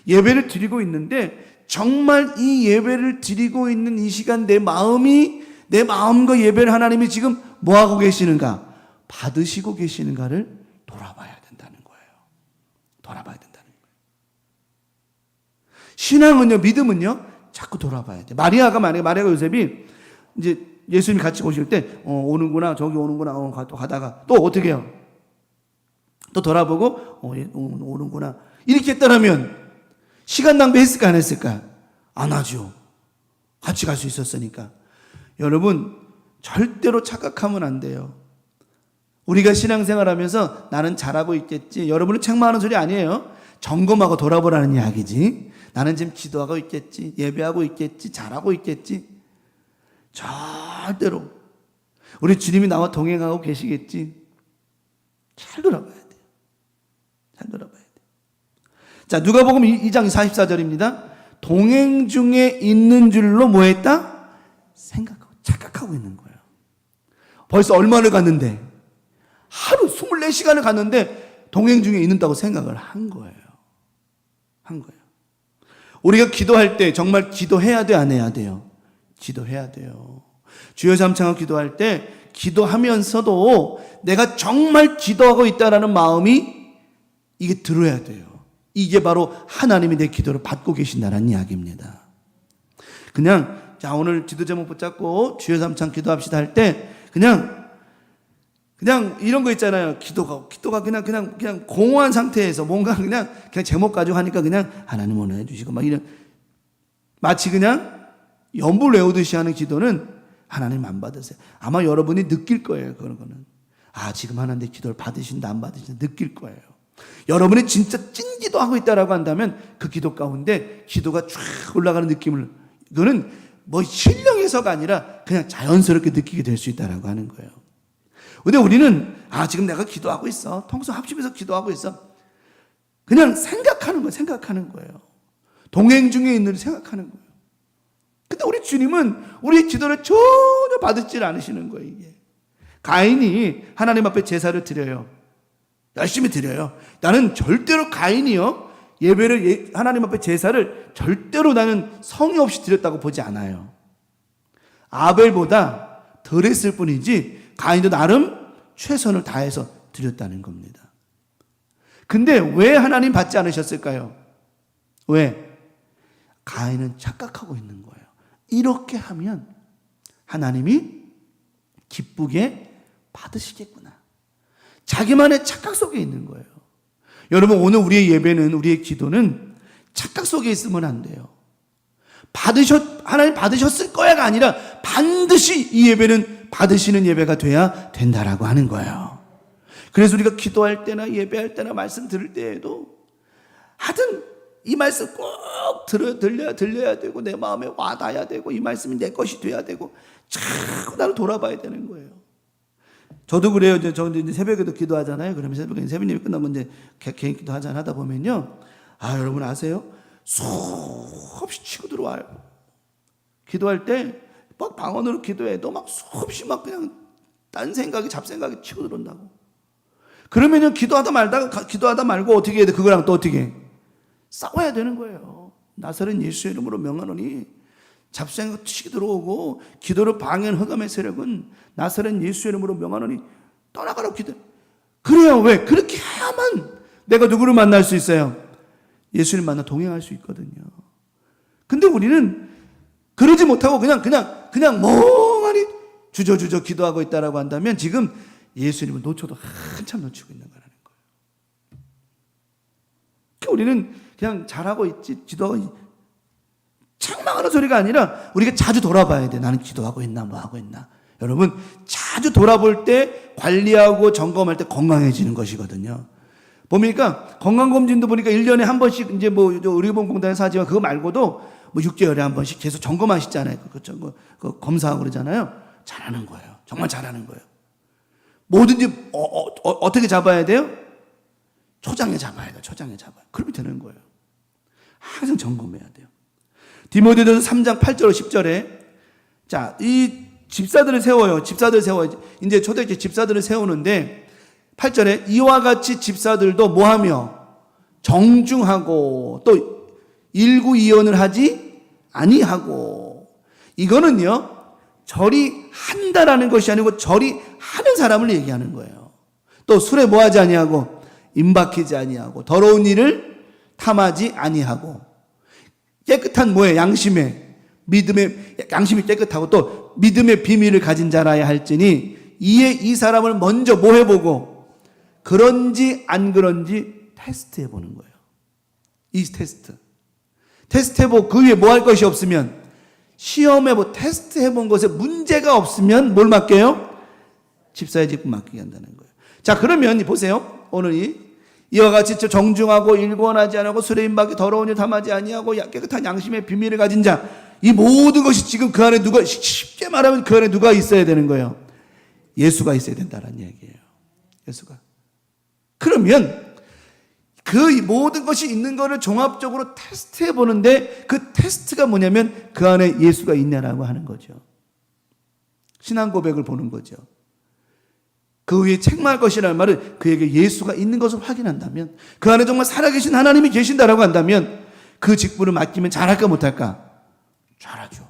예배를 드리고 있는데 정말 이 예배를 드리고 있는 이 시간 내 마음과 예배를 하나님이 지금 뭐 하고 계시는가? 받으시고 계시는가를 돌아봐야 된다는 거예요. 신앙은요, 믿음은요, 자꾸 돌아봐야 돼. 마리아가 요셉이 이제 예수님 같이 오실 때, 오는구나, 저기 오는구나, 또 가다가 또 어떻게 해요? 또 돌아보고, 오는구나. 이렇게 했더라면 시간 낭비했을까, 안 했을까? 안 하죠. 같이 갈 수 있었으니까. 여러분, 절대로 착각하면 안 돼요. 우리가 신앙생활 하면서 나는 잘하고 있겠지. 여러분은 책망하는 소리 아니에요. 점검하고 돌아보라는 이야기지. 나는 지금 기도하고 있겠지. 예배하고 있겠지. 잘하고 있겠지. 절대로. 우리 주님이 나와 동행하고 계시겠지. 잘 돌아봐야 돼요. 자, 누가복음 2장 44절입니다. 동행 중에 있는 줄로 뭐 했다? 생각하고 있다. 착각하고 있는 거예요. 벌써 얼마를 갔는데, 하루 24시간을 갔는데 동행 중에 있는다고 생각을 한 거예요. 우리가 기도할 때 정말 기도해야 돼, 안 해야 돼요? 기도해야 돼요. 주여 삼창을 기도할 때 기도하면서도 내가 정말 기도하고 있다라는 마음이 이게 들어야 돼요. 이게 바로 하나님이 내 기도를 받고 계신다는 이야기입니다. 그냥 자 오늘 지도 제목 붙잡고 주여 삼창 기도합시다 할 때 그냥 이런 거 있잖아요. 기도가 그냥 공허한 상태에서 뭔가 그냥 제목 가지고 하니까 그냥 하나님 오늘 해주시고 막 이런 마치 그냥 연불 외우듯이 하는 기도는 하나님 안 받으세요. 아마 여러분이 느낄 거예요. 그런 거는 지금 하나님 내 기도를 받으신다 안 받으신다 느낄 거예요. 여러분이 진짜 찐 기도하고 있다라고 한다면 그 기도 가운데 기도가 쫙 올라가는 느낌을 이거는 뭐 신령해서가 아니라 그냥 자연스럽게 느끼게 될 수 있다라고 하는 거예요. 근데 우리는 지금 내가 기도하고 있어. 통성 합심해서 기도하고 있어. 그냥 생각하는 거예요. 동행 중에 있는 생각하는 거예요. 근데 우리 주님은 우리의 기도를 전혀 받지 않으시는 거예요. 이게. 가인이 하나님 앞에 제사를 드려요. 열심히 드려요. 나는 절대로 가인이요. 예배를 하나님 앞에 제사를 절대로 나는 성의 없이 드렸다고 보지 않아요. 아벨보다 덜 했을 뿐이지 가인도 나름 최선을 다해서 드렸다는 겁니다. 근데 왜 하나님 받지 않으셨을까요? 왜? 가인은 착각하고 있는 거예요. 이렇게 하면 하나님이 기쁘게 받으시겠구나. 자기만의 착각 속에 있는 거예요. 여러분 오늘 우리의 예배는 우리의 기도는 착각 속에 있으면 안 돼요. 하나님 받으셨을 거야가 아니라 반드시 이 예배는 받으시는 예배가 돼야 된다라고 하는 거예요. 그래서 우리가 기도할 때나 예배할 때나 말씀 들을 때에도 하여튼 이 말씀 꼭 들려야 되고 내 마음에 와닿아야 되고 이 말씀이 내 것이 돼야 되고 자꾸 나를 돌아봐야 되는 거예요. 저도 그래요. 저도 이제 새벽에도 기도하잖아요. 그러면 새벽에 새벽 끝나면 이제 개인 기도 하다 보면요. 여러분 아세요? 수없이 치고 들어와요. 기도할 때 막 방언으로 기도해도 막 수없이 막 그냥 딴 생각이 잡생각이 치고 들어온다고. 그러면요 기도하다 말고 어떻게 해야 돼? 그거랑 또 어떻게 해? 싸워야 되는 거예요. 나사렛 예수의 이름으로 명하노니 잡생각 치고 들어오고 기도를 방해하는 흑암의 세력은 나사렛 예수의 이름으로 명하노니 떠나가라고 기도. 그래요. 왜? 그렇게 해야만 내가 누구를 만날 수 있어요? 예수님 만나 동행할 수 있거든요. 근데 우리는 그러지 못하고 그냥 멍하니 주저주저 기도하고 있다라고 한다면 지금 예수님을 놓쳐도 한참 놓치고 있는 거라는 거예요. 그러니까 우리는 그냥 잘하고 있지 기도하고 책망하는 소리가 아니라 우리가 자주 돌아봐야 돼. 나는 기도하고 있나 뭐 하고 있나. 여러분 자주 돌아볼 때 관리하고 점검할 때 건강해지는 것이거든요. 보니까 건강검진도 보니까 1년에 한 번씩 이제 뭐 의료보험공단에서 하지만 그거 말고도 뭐 6개월에 한 번씩 계속 점검하시잖아요. 그 검사하고 그러잖아요. 잘하는 거예요. 정말 잘하는 거예요. 뭐든지 어떻게 잡아야 돼요? 초장에 잡아야 돼요. 초장에 잡아요. 그러면 되는 거예요. 항상 점검해야 돼요. 디모데전서 3장 8절 10절에 자, 이 집사들을 세워요. 이제 초대교회 집사들을 세우는데 8절에 이와 같이 집사들도 뭐하며 정중하고 또 일구이언을 하지 아니하고. 이거는요 절이 한다라는 것이 아니고 절이 하는 사람을 얘기하는 거예요. 또 술에 뭐하지 아니하고 임박히지 아니하고 더러운 일을 탐하지 아니하고 깨끗한 뭐에 양심에 믿음의 양심이 깨끗하고 또 믿음의 비밀을 가진 자라야 할지니 이에 이 사람을 먼저 뭐 해보고 그런지 안 그런지 테스트해 보는 거예요. 이 테스트해보고 그 위에 뭐 할 것이 없으면 시험해보고 테스트해본 것에 문제가 없으면 뭘 맡겨요? 집사의 직분 맡기게 한다는 거예요. 자 그러면 보세요. 오늘 이와 같이 정중하고 일권하지 아니하고 술에 임박이 더러운 일 탐하지 아니하고 깨끗한 양심의 비밀을 가진 자, 이 모든 것이 지금 그 안에 누가, 쉽게 말하면 그 안에 누가 있어야 되는 거예요? 예수가 있어야 된다는 얘기예요. 예수가. 그러면 그 모든 것이 있는 것을 종합적으로 테스트해 보는데 그 테스트가 뭐냐면 그 안에 예수가 있냐라고 하는 거죠. 신앙 고백을 보는 거죠. 그 위에 책망할 것이라는 말은 그에게 예수가 있는 것을 확인한다면, 그 안에 정말 살아계신 하나님이 계신다라고 한다면 그 직분을 맡기면 잘할까 못할까? 잘하죠.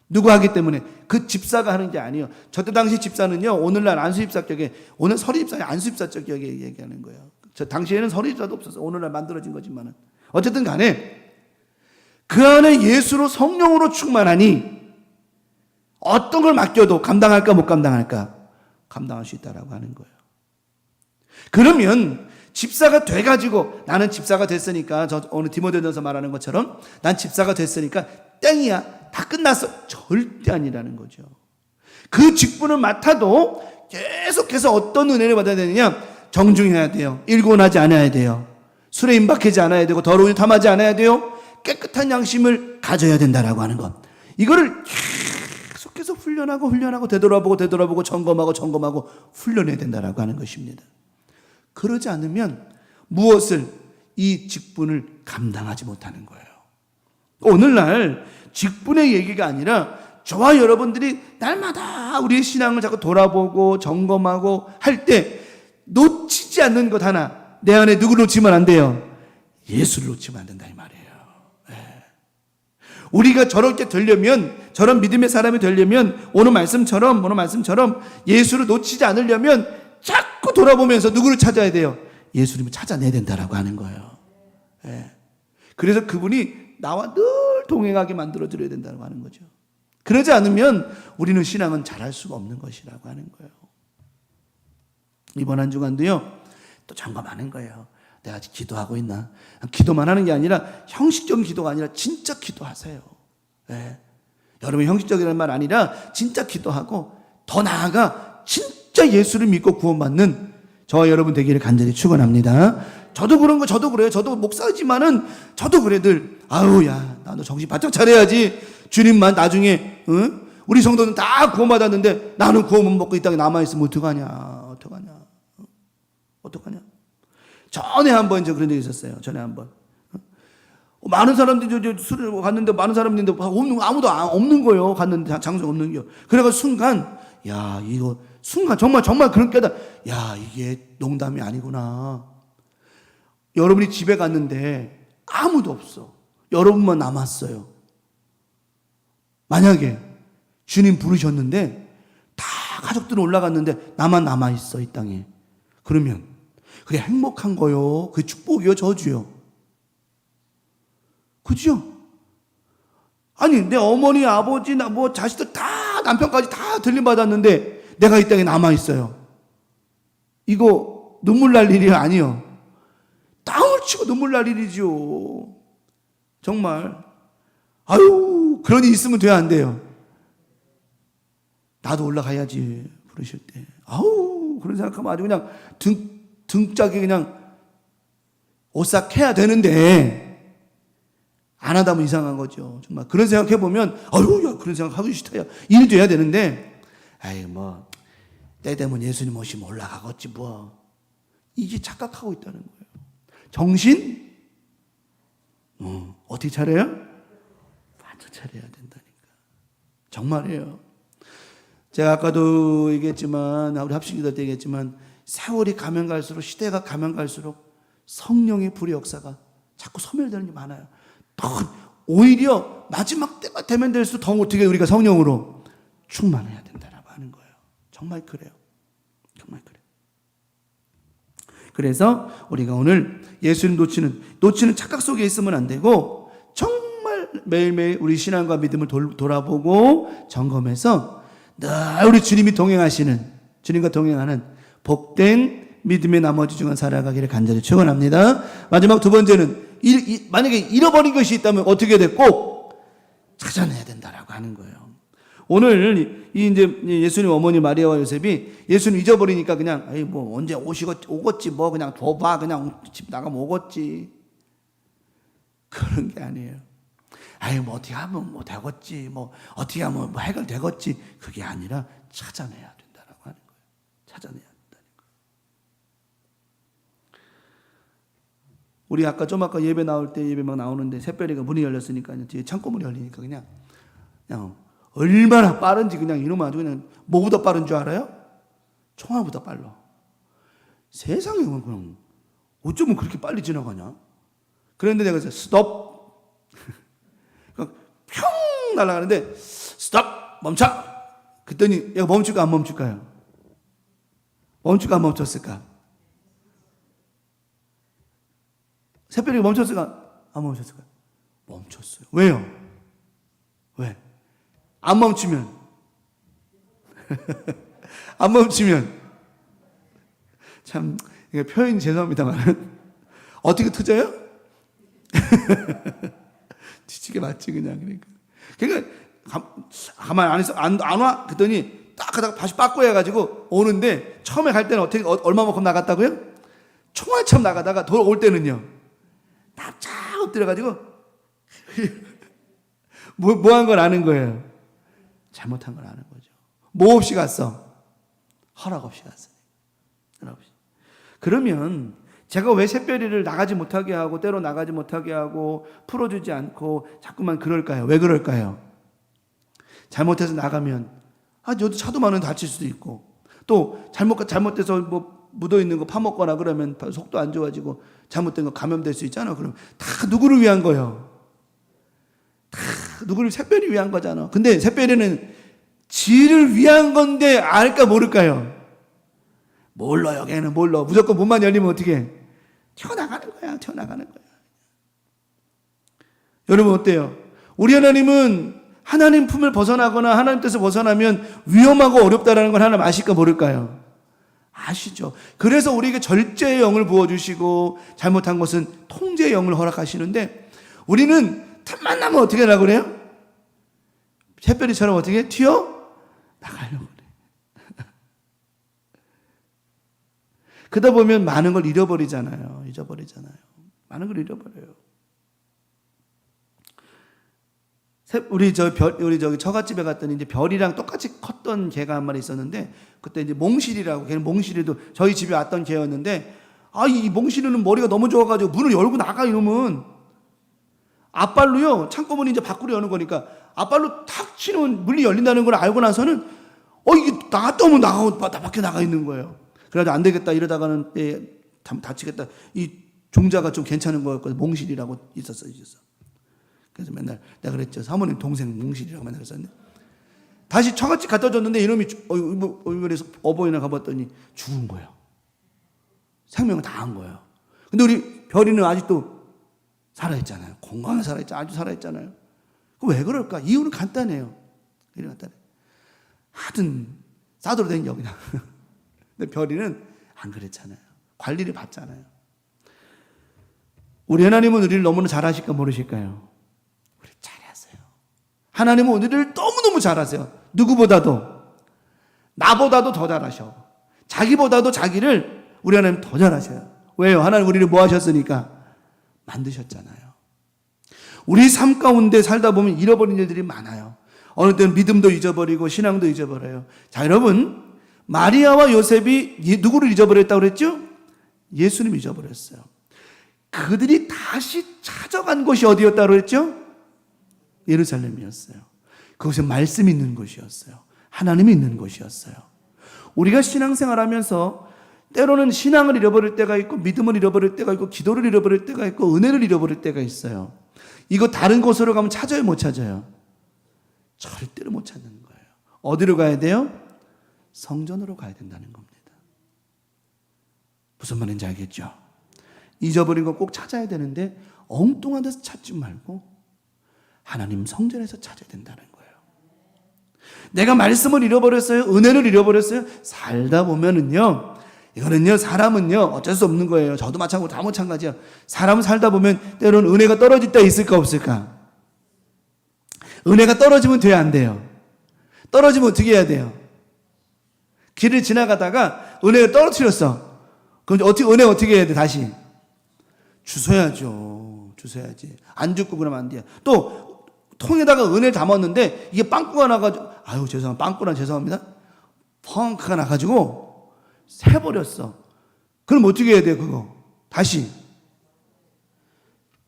누구 하기 때문에? 그 집사가 하는 게 아니에요. 저때 당시 집사는요, 오늘날 안수집사격에, 오늘 서리집사에 안수집사격에 얘기하는 거예요. 저 당시에는 서리집사도 없었어요. 오늘날 만들어진 거지만은. 어쨌든 간에 그 안에 예수로 성령으로 충만하니 어떤 걸 맡겨도 감당할까 못 감당할까? 감당할 수 있다라고 하는 거예요. 그러면 집사가 돼가지고 나는 집사가 됐으니까, 저 오늘 디모데전서 말하는 것처럼 난 집사가 됐으니까 땡이야, 다 끝났어, 절대 아니라는 거죠. 그 직분을 맡아도 계속해서 어떤 은혜를 받아야 되느냐? 정중해야 돼요. 일곤하지 않아야 돼요. 술에 임박하지 않아야 되고 더러운 탐하지 않아야 돼요. 깨끗한 양심을 가져야 된다라고 하는 것. 이거를 계속해서 훈련하고 되돌아보고 점검하고 훈련해야 된다라고 하는 것입니다. 그러지 않으면 무엇을, 이 직분을 감당하지 못하는 거예요. 오늘날 직분의 얘기가 아니라 저와 여러분들이 날마다 우리의 신앙을 자꾸 돌아보고 점검하고 할 때 놓치지 않는 것 하나, 내 안에 누구 놓치면 안 돼요? 예수를 놓치면 안 된다 이 말이에요. 우리가 저렇게 되려면, 저런 믿음의 사람이 되려면 오늘 말씀처럼 예수를 놓치지 않으려면 자꾸 돌아보면서 누구를 찾아야 돼요? 예수님을 찾아내야 된다라고 하는 거예요. 그래서 그분이 나와 늘 동행하게 만들어드려야 된다고 하는 거죠. 그러지 않으면 우리는 신앙은 잘할 수가 없는 것이라고 하는 거예요. 이번 한 주간도요, 또 점검하는 거예요. 내가 아직 기도하고 있나? 기도만 하는 게 아니라, 형식적인 기도가 아니라 진짜 기도하세요. 여러분, 형식적이라는 말 아니라 진짜 기도하고, 더 나아가 진짜 예수를 믿고 구원받는 저와 여러분 되기를 간절히 축원합니다. 저도 그래요. 저도 목사지만은 저도 그래 늘, 야, 나도 정신 바짝 차려야지. 주님만 나중에, 우리 성도는 다 구원받았는데 나는 구원 못 먹고 이 땅에 남아있으면 어떡하냐. 전에 한번 이제 그런 적이 있었어요. 전에 한번. 많은 사람들이 술을 갔는데, 많은 사람들인데 아무도 없는 거예요. 갔는데 장소가 없는 거예요. 그래가지고 순간, 정말 그런 깨달아. 이게 농담이 아니구나. 여러분이 집에 갔는데 아무도 없어. 여러분만 남았어요. 만약에 주님 부르셨는데 다 가족들은 올라갔는데 나만 남아있어, 이 땅에. 그러면 그게 행복한 거요? 그게 축복이요? 저주요? 그죠? 아니, 내 어머니, 아버지, 자식들 다, 남편까지 다 들림받았는데 내가 이 땅에 남아있어요. 이거 눈물 날 일이 아니요. 땅을 치고 눈물 날 일이죠. 정말. 그런 일 있으면 돼야 안 돼요. 나도 올라가야지, 부르실 때. 그런 생각하면 아주 그냥 등짝이 그냥 오싹해야 되는데, 안 하다 보면 이상한 거죠. 정말. 그런 생각해 보면, 그런 생각 하고 싶다. 일이 돼야 되는데, 때 되면 예수님 오시면 올라가겠지, 뭐. 이게 착각하고 있다는 거예요. 정신? 어떻게 차려요? 완전 차려야 된다니까. 정말이에요. 제가 아까도 얘기했지만, 우리 합심기도 때 얘기했지만, 세월이 가면 갈수록, 시대가 가면 갈수록 성령의 불의 역사가 자꾸 소멸되는 게 많아요. 오히려 마지막 때가 되면 될수록 더 어떻게 우리가 성령으로 충만해야 된다라고 하는 거예요. 정말 그래요. 정말 그래요. 그래서 우리가 오늘 예수님 놓치는 착각 속에 있으면 안 되고, 정말 매일매일 우리 신앙과 믿음을 돌아보고 점검해서 늘 우리 주님이 주님과 동행하는 복된 믿음의 나머지 중간 살아가기를 간절히 축원합니다. 마지막 두 번째는, 만약에 잃어버린 것이 있다면 어떻게 돼? 꼭 찾아내야 된다라고 하는 거예요. 오늘 이제 예수님 어머니 마리아와 요셉이 예수님 잊어버리니까 그냥 언제 오겠지, 그냥 둬봐, 그냥 집 나가면 오겠지. 그런 게 아니에요. 어떻게 하면 되겠지, 어떻게 하면 해결되겠지. 그게 아니라 찾아내야 된다라고 하는 거예요. 찾아내야 된다는 거예요. 우리 아까 예배 나올 때, 예배 막 나오는데 새별이가 문이 열렸으니까 뒤에 창고문이 열리니까 그냥 얼마나 빠른지 그냥 이놈 아주 그냥 뭐보다 빠른 줄 알아요? 총알보다 빨라. 세상에 그냥 어쩌면 그렇게 빨리 지나가냐? 그런데 내가 스톱. 평 날아가는데 스톱 멈춰. 그랬더니 얘가 멈출까 안 멈출까요? 멈출까 안 멈췄을까? 새별이 멈췄을까 안 멈췄을까? 멈췄어요. 왜요? 왜? 안 멈추면 안 멈추면 참 이게 표현이 죄송합니다만 어떻게 터져요? 뒤지게 맞지 그냥. 그러니까 가만 안 있어 안 와? 그랬더니 딱 하다가 다시 빠꾸 해가지고 오는데 처음에 갈 때는 어떻게 얼마만큼 나갔다고요? 총알처럼 나가다가 돌아올 때는요 납작 엎드려가지고 뭐 한 걸 아는 거예요. 잘못한 걸 아는 거죠. 뭐 없이 갔어? 허락 없이 갔어요. 허락 없이. 그러면 제가 왜 새별이를 나가지 못하게 하고 때로 나가지 못하게 하고 풀어주지 않고 자꾸만 그럴까요? 왜 그럴까요? 잘못해서 나가면 여기 차도 많은데 다칠 수도 있고 또 잘못돼서 뭐 묻어있는 거 파먹거나 그러면 속도 안 좋아지고 잘못된 거 감염될 수 있잖아. 그럼 다 누구를 위한 거예요? 다 누구를 새별이 위한 거잖아. 근데 새별이는 지를 위한 건데 알까 모를까요? 몰라요. 걔는 몰라. 무조건 문만 열리면 어떻게 해? 튀어나가는 거야. 튀어나가는 거야. 여러분 어때요? 우리 하나님은 하나님 품을 벗어나거나 하나님 뜻을 벗어나면 위험하고 어렵다라는 걸 하나님 아실까 모를까요? 아시죠? 그래서 우리에게 절제의 영을 부어주시고 잘못한 것은 통제의 영을 허락하시는데 우리는 틈만 나면 어떻게 하려고 그래요? 새별이처럼 어떻게 튀어나가려고 그래. 그러다 보면 많은 걸 잊어버리잖아요. 많은 걸 잃어버려요. 우리 저기 처갓집에 갔더니 이제 별이랑 똑같이 컸던 개가 한 마리 있었는데 그때 이제 몽실이라고 걔는 몽실이도 저희 집에 왔던 개였는데 이 몽실이는 머리가 너무 좋아가지고 문을 열고 나가 이놈은 앞발로요 창고문이 이제 밖으로 여는 거니까 앞발로 탁 치면 문이 열린다는 걸 알고 나서는 이게 나갔다 오면 밖에 나가 있는 거예요. 그래가지고 안 되겠다 이러다가는 다치겠다. 이 종자가 좀 괜찮은 거였거든요. 몽실이라고 있었어. 그래서 맨날 내가 그랬죠. 사모님 동생 몽실이라고 맨날 그랬었는데 다시 처갓집 갖다 줬는데 이놈이 그래서 어버이날 가봤더니 죽은 거예요. 생명을 다한 거예요. 근데 우리 별이는 아직도 살아있잖아요. 건강하게 살아있잖아요. 아주 살아있잖아요. 왜 그럴까? 이유는 간단해요. 하여튼 싸돌아 다니죠 그냥. 근데 별이는 안 그랬잖아요. 관리를 받잖아요. 우리 하나님은 우리를 너무나 잘 아실까 모르실까요? 하나님은 우리를 너무너무 잘 아세요. 누구보다도 나보다도 더 잘 아셔. 자기보다도 자기를 우리 하나님 더 잘 아셔요. 왜요? 하나님 우리를 뭐 하셨으니까? 만드셨잖아요. 우리 삶 가운데 살다 보면 잃어버린 일들이 많아요. 어느 때는 믿음도 잊어버리고 신앙도 잊어버려요. 자, 여러분 마리아와 요셉이 누구를 잊어버렸다고 그랬죠? 예수님 잊어버렸어요. 그들이 다시 찾아간 곳이 어디였다고 그랬죠? 예루살렘이었어요. 그것은 말씀이 있는 곳이었어요. 하나님이 있는 곳이었어요. 우리가 신앙생활하면서 때로는 신앙을 잃어버릴 때가 있고 믿음을 잃어버릴 때가 있고 기도를 잃어버릴 때가 있고 은혜를 잃어버릴 때가 있어요. 이거 다른 곳으로 가면 찾아요 못 찾아요? 절대로 못 찾는 거예요. 어디로 가야 돼요? 성전으로 가야 된다는 겁니다. 무슨 말인지 알겠죠? 잊어버린 거 꼭 찾아야 되는데 엉뚱한 데서 찾지 말고 하나님 성전에서 찾아야 된다는 거예요. 내가 말씀을 잃어버렸어요. 은혜를 잃어버렸어요. 살다 보면은요. 이거는요. 사람은요. 어쩔 수 없는 거예요. 저도 마찬가지고 다 마찬가지야. 사람은 살다 보면 때로는 은혜가 떨어질 때 있을까 없을까? 은혜가 떨어지면 돼야 안 돼요. 떨어지면 어떻게 해야 돼요? 길을 지나가다가 은혜가 떨어뜨렸어. 그럼 은혜 어떻게 해야 돼? 다시 주워야죠. 주워야지. 안 줍고 그러면 안 돼요. 또 통에다가 은혜를 담았는데 이게 빵꾸가 나가지고 빵꾸란 죄송합니다. 펑크가 나가지고 새버렸어. 그럼 어떻게 해야 돼요? 그거 다시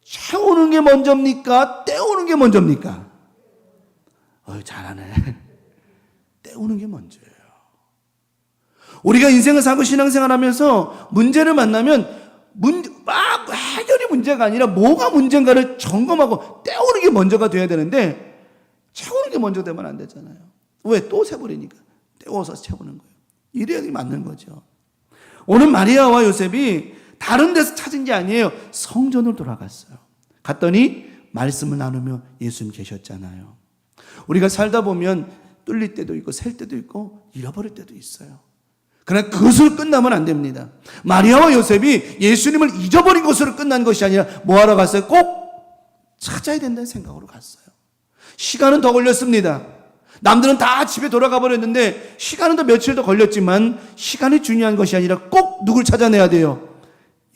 채우는 게 먼저입니까? 떼우는 게 먼저입니까? 잘하네. 때우는 게 먼저예요. 우리가 인생을 살고 신앙생활하면서 문제를 만나면 막 해결이 문제가 아니라 뭐가 문제인가를 점검하고 때우는 게 먼저가 돼야 되는데 채우는 게 먼저 되면 안 되잖아요. 왜? 또 세버리니까 때워서 채우는 거예요. 이래야 맞는 거죠. 오늘 마리아와 요셉이 다른 데서 찾은 게 아니에요. 성전으로 돌아갔어요. 갔더니 말씀을 나누며 예수님 계셨잖아요. 우리가 살다 보면 뚫릴 때도 있고 셀 때도 있고 잃어버릴 때도 있어요. 그러나 그것으로 끝나면 안 됩니다. 마리아와 요셉이 예수님을 잊어버린 것으로 끝난 것이 아니라 뭐하러 갔어요? 꼭 찾아야 된다는 생각으로 갔어요. 시간은 더 걸렸습니다. 남들은 다 집에 돌아가 버렸는데 시간은 더 며칠 더 걸렸지만 시간이 중요한 것이 아니라 꼭 누굴 찾아내야 돼요?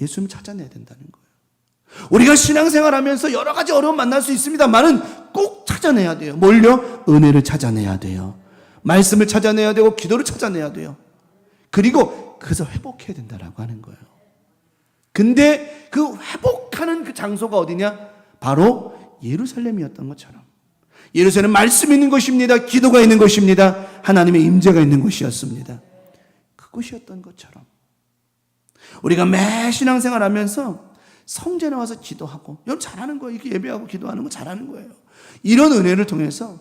예수님을 찾아내야 된다는 거예요. 우리가 신앙생활하면서 여러 가지 어려움 만날 수 있습니다만은 꼭 찾아내야 돼요. 뭘요? 은혜를 찾아내야 돼요. 말씀을 찾아내야 되고 기도를 찾아내야 돼요. 그리고 그래서 회복해야 된다라고 하는 거예요. 근데 그 회복하는 그 장소가 어디냐? 바로 예루살렘이었던 것처럼. 예루살렘은 말씀이 있는 것입니다. 기도가 있는 것입니다. 하나님의 임재가 있는 곳이었습니다. 그곳이었던 것처럼 우리가 매 신앙생활 하면서 성전에 와서 기도하고 여러분 잘하는 거예요. 이렇게 예배하고 기도하는 거 잘하는 거예요. 이런 은혜를 통해서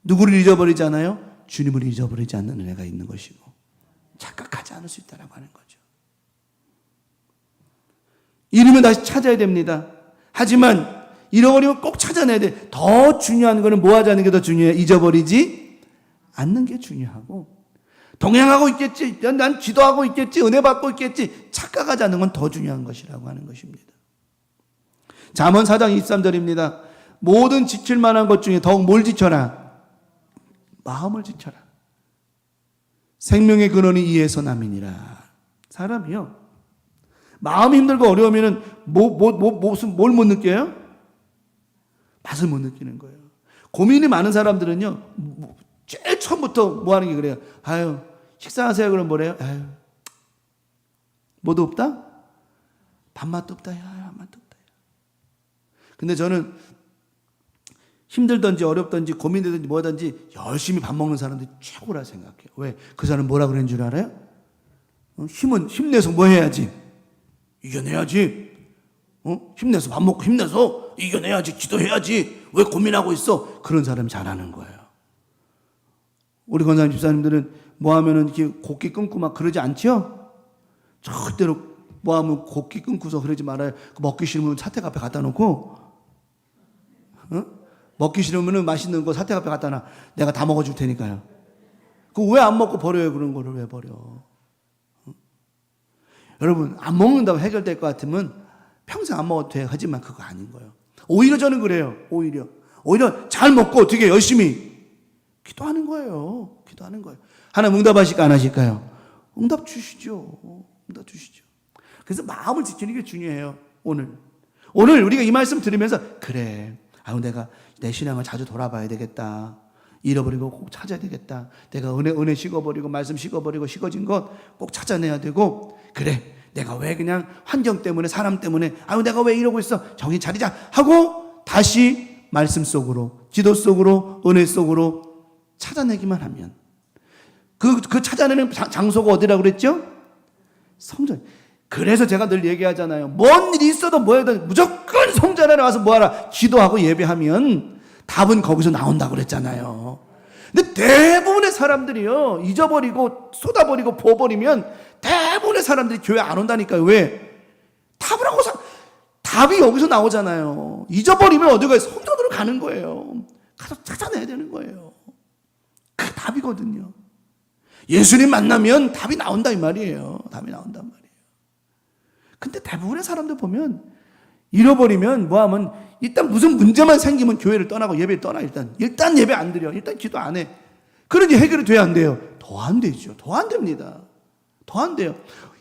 누구를 잊어버리지 않아요? 주님을 잊어버리지 않는 은혜가 있는 것이고 착각하지 않을 수 있다고 하는 거죠. 잃으면 다시 찾아야 됩니다. 하지만 잃어버리면 꼭 찾아내야 돼. 더 중요한 거는 뭐 하자는 게 더 중요해요? 잊어버리지 않는 게 중요하고 동행하고 있겠지. 난 기도하고 있겠지. 은혜 받고 있겠지. 착각하지 않는 건 더 중요한 것이라고 하는 것입니다. 잠언 4장 23절입니다. 모든 지킬 만한 것 중에 더욱 뭘 지켜라? 마음을 지켜라. 생명의 근원이 이에서 남이니라. 사람이요. 마음이 힘들고 어려우면은 뭘 못 느껴요? 맛을 못 느끼는 거예요. 고민이 많은 사람들은요, 제일 처음부터 뭐 하는 게 그래요? 아유, 식사하세요. 그럼 뭐래요? 아유, 뭐도 없다? 밥맛도 없다. 야, 밥맛도 없다. 근데 저는 힘들든지 어렵든지 고민되든지 뭐든지 열심히 밥 먹는 사람들이 최고라 생각해요. 왜? 그 사람 뭐라 그러는 줄 알아요? 힘내서 뭐 해야지? 이겨내야지. 힘내서 밥 먹고 힘내서 이겨내야지. 기도해야지. 왜 고민하고 있어? 그런 사람이 잘하는 거예요. 우리 권사님 집사님들은 뭐 하면은 이렇게 곡기 끊고 막 그러지 않죠? 절대로 뭐 하면 곡기 끊고서 그러지 말아요. 먹기 싫으면 사택 앞에 갖다 놓고, 먹기 싫으면 맛있는 거 사택 앞에 갖다 놔. 내가 다 먹어줄 테니까요. 그거 왜 안 먹고 버려요? 그런 거를 왜 버려? 여러분, 안 먹는다고 해결될 것 같으면 평생 안 먹어도 돼. 하지만 그거 아닌 거예요. 오히려 저는 그래요. 오히려 잘 먹고 되게 열심히 기도하는 거예요. 기도하는 거예요. 하나님 응답하실까 안 하실까요? 응답 주시죠. 응답 주시죠. 그래서 마음을 지키는 게 중요해요. 오늘 우리가 이 말씀 들으면서 그래. 내가 내 신앙을 자주 돌아봐야 되겠다. 잃어버리고 꼭 찾아야 되겠다. 내가 은혜 식어버리고 말씀 식어버리고 식어진 것 꼭 찾아내야 되고 그래. 내가 왜 그냥 환경 때문에 사람 때문에 내가 왜 이러고 있어. 정신 차리자 하고 다시 말씀 속으로 기도 속으로 은혜 속으로 찾아내기만 하면 그 찾아내는 장소가 어디라고 그랬죠? 성전. 그래서 제가 늘 얘기하잖아요. 뭔 일이 있어도 뭐해도 무조건 성전에 와서 뭐하라? 기도하고 예배하면 답은 거기서 나온다고 그랬잖아요. 근데 대부분의 사람들이요, 잊어버리고 쏟아버리고 부어버리면 대부분의 사람들이 교회 안 온다니까요. 왜? 답이 여기서 나오잖아요. 잊어버리면 어디 가요? 성전으로 가는 거예요. 가서 찾아내야 되는 거예요. 그게 답이거든요. 예수님 만나면 답이 나온다 이 말이에요. 답이 나온단 말이에요. 근데 대부분의 사람들 보면 잃어버리면 뭐하면 일단 무슨 문제만 생기면 교회를 떠나고 예배를 떠나. 일단 예배 안 드려. 일단 기도 안 해. 그러니 해결이 돼야 안 돼요? 더 안 되죠. 더 안 됩니다. 더 안 돼요.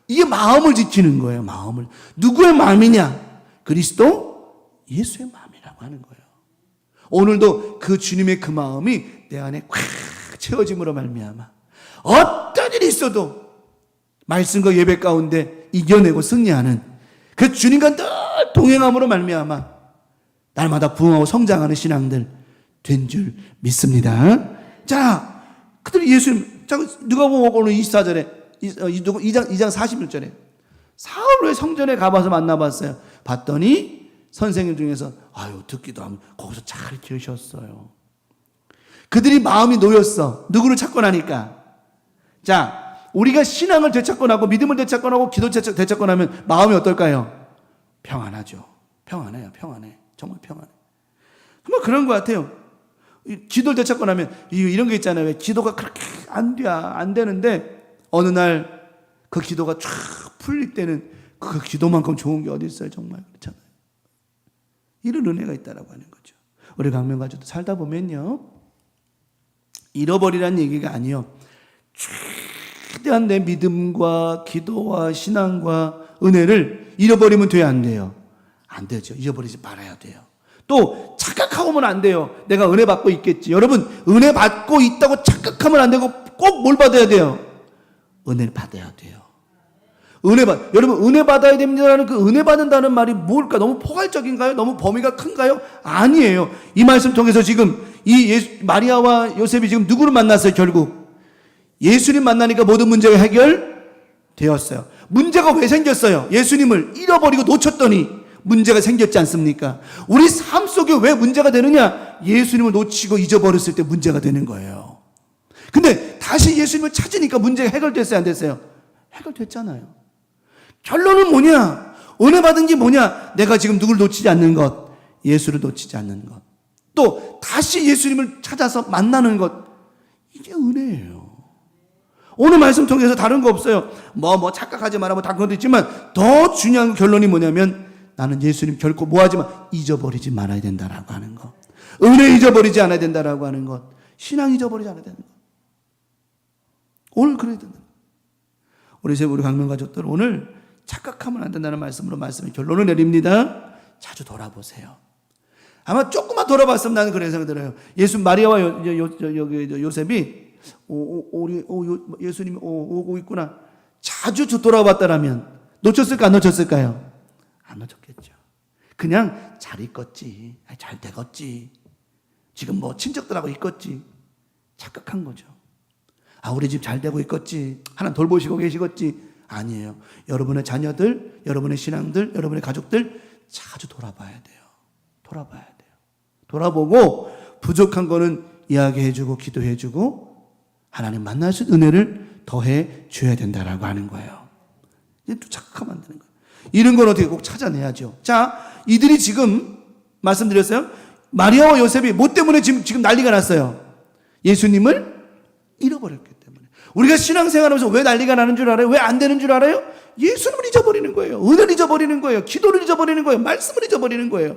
이게 마음을 지키는 거예요. 마음을. 누구의 마음이냐? 그리스도 예수의 마음이라고 하는 거예요. 오늘도 그 주님의 그 마음이 내 안에 꽉 채워짐으로 말미암아 어떤 일이 있어도 말씀과 예배 가운데 이겨내고 승리하는 그 주님과 늘 동행함으로 말미암아 날마다 부흥하고 성장하는 신앙들 된 줄 믿습니다. 자, 그들이 예수님, 누가복음 오늘 24절에 2장 41절에 사흘 후에 성전에 가봐서 만나봤어요. 봤더니 선생님 중에서 듣기도 하면 거기서 잘 계셨어요. 그들이 마음이 놓였어. 누구를 찾고 나니까. 자, 우리가 신앙을 되찾고 나고 믿음을 되찾고 나고 기도 되찾고 나면 마음이 어떨까요? 평안하죠. 평안해요. 평안해. 정말 평안해. 정말 그런 것 같아요. 기도를 되찾고 나면 이런 게 있잖아요. 왜 기도가 그렇게 안 되는데 어느 날 그 기도가 쫙 풀릴 때는 그 기도만큼 좋은 게 어디 있어요. 정말 그렇잖아요. 이런 은혜가 있다라고 하는 거죠. 우리 강명가족도 살다 보면요, 잃어버리라는 얘기가 아니요, 최대한 내 믿음과 기도와 신앙과 은혜를 잃어버리면 돼요, 안 돼요? 안 되죠. 잊어버리지 말아야 돼요. 또 착각하면 안 돼요. 내가 은혜 받고 있겠지. 여러분, 은혜 받고 있다고 착각하면 안 되고 꼭 뭘 받아야 돼요? 은혜를 받아야 돼요. 여러분, 은혜 받아야 됩니다라는 그 은혜 받는다는 말이 뭘까? 너무 포괄적인가요? 너무 범위가 큰가요? 아니에요. 이 말씀 통해서 지금 마리아와 요셉이 지금 누구를 만났어요? 결국 예수님 만나니까 모든 문제가 해결되었어요. 문제가 왜 생겼어요? 예수님을 잃어버리고 놓쳤더니 문제가 생겼지 않습니까? 우리 삶 속에 왜 문제가 되느냐? 예수님을 놓치고 잊어버렸을 때 문제가 되는 거예요. 근데 다시 예수님을 찾으니까 문제가 해결됐어요, 안 됐어요? 해결됐잖아요. 결론은 뭐냐? 은혜 받은 게 뭐냐? 내가 지금 누굴 놓치지 않는 것, 예수를 놓치지 않는 것, 또 다시 예수님을 찾아서 만나는 것, 이게 은혜예요. 오늘 말씀 통해서 다른 거 없어요. 착각하지 마라, 다 그것도 있지만 더 중요한 결론이 뭐냐면 나는 예수님 결코 뭐하지 마, 잊어버리지 말아야 된다라고 하는 것, 은혜 잊어버리지 않아야 된다라고 하는 것, 신앙 잊어버리지 않아야 되는 것. 오늘 그래야 된다. 우리 강명가족들 오늘 착각하면 안 된다는 말씀으로 말씀의 결론을 내립니다. 자주 돌아보세요. 아마 조금만 돌아봤으면 나는 그런 생각이 들어요. 마리아와 요셉이 예수님이 오고 있구나. 자주 돌아봤다라면 놓쳤을까 안 놓쳤을까요? 안 놓쳤겠죠. 그냥 잘 있겠지. 잘 되겠지. 지금 친척들하고 있겠지. 착각한 거죠. 우리 집 잘 되고 있겠지. 하나님 돌보시고 계시겠지. 아니에요. 여러분의 자녀들, 여러분의 신앙들, 여러분의 가족들 자주 돌아봐야 돼요. 돌아봐야 돼요. 돌아보고 부족한 거는 이야기해주고 기도해주고 하나님 만날 수 있는 은혜를 더해 줘야 된다라고 하는 거예요. 이제 또 착각하면 안 되는 거예요. 이런 건 어떻게 꼭 찾아내야죠. 자, 이들이 지금 말씀드렸어요. 마리아와 요셉이 뭐 때문에 지금 난리가 났어요? 예수님을 잃어버렸기 때문에. 우리가 신앙생활하면서 왜 난리가 나는 줄 알아요? 왜 안 되는 줄 알아요? 예수님을 잊어버리는 거예요. 은혜를 잊어버리는 거예요. 기도를 잊어버리는 거예요. 말씀을 잊어버리는 거예요.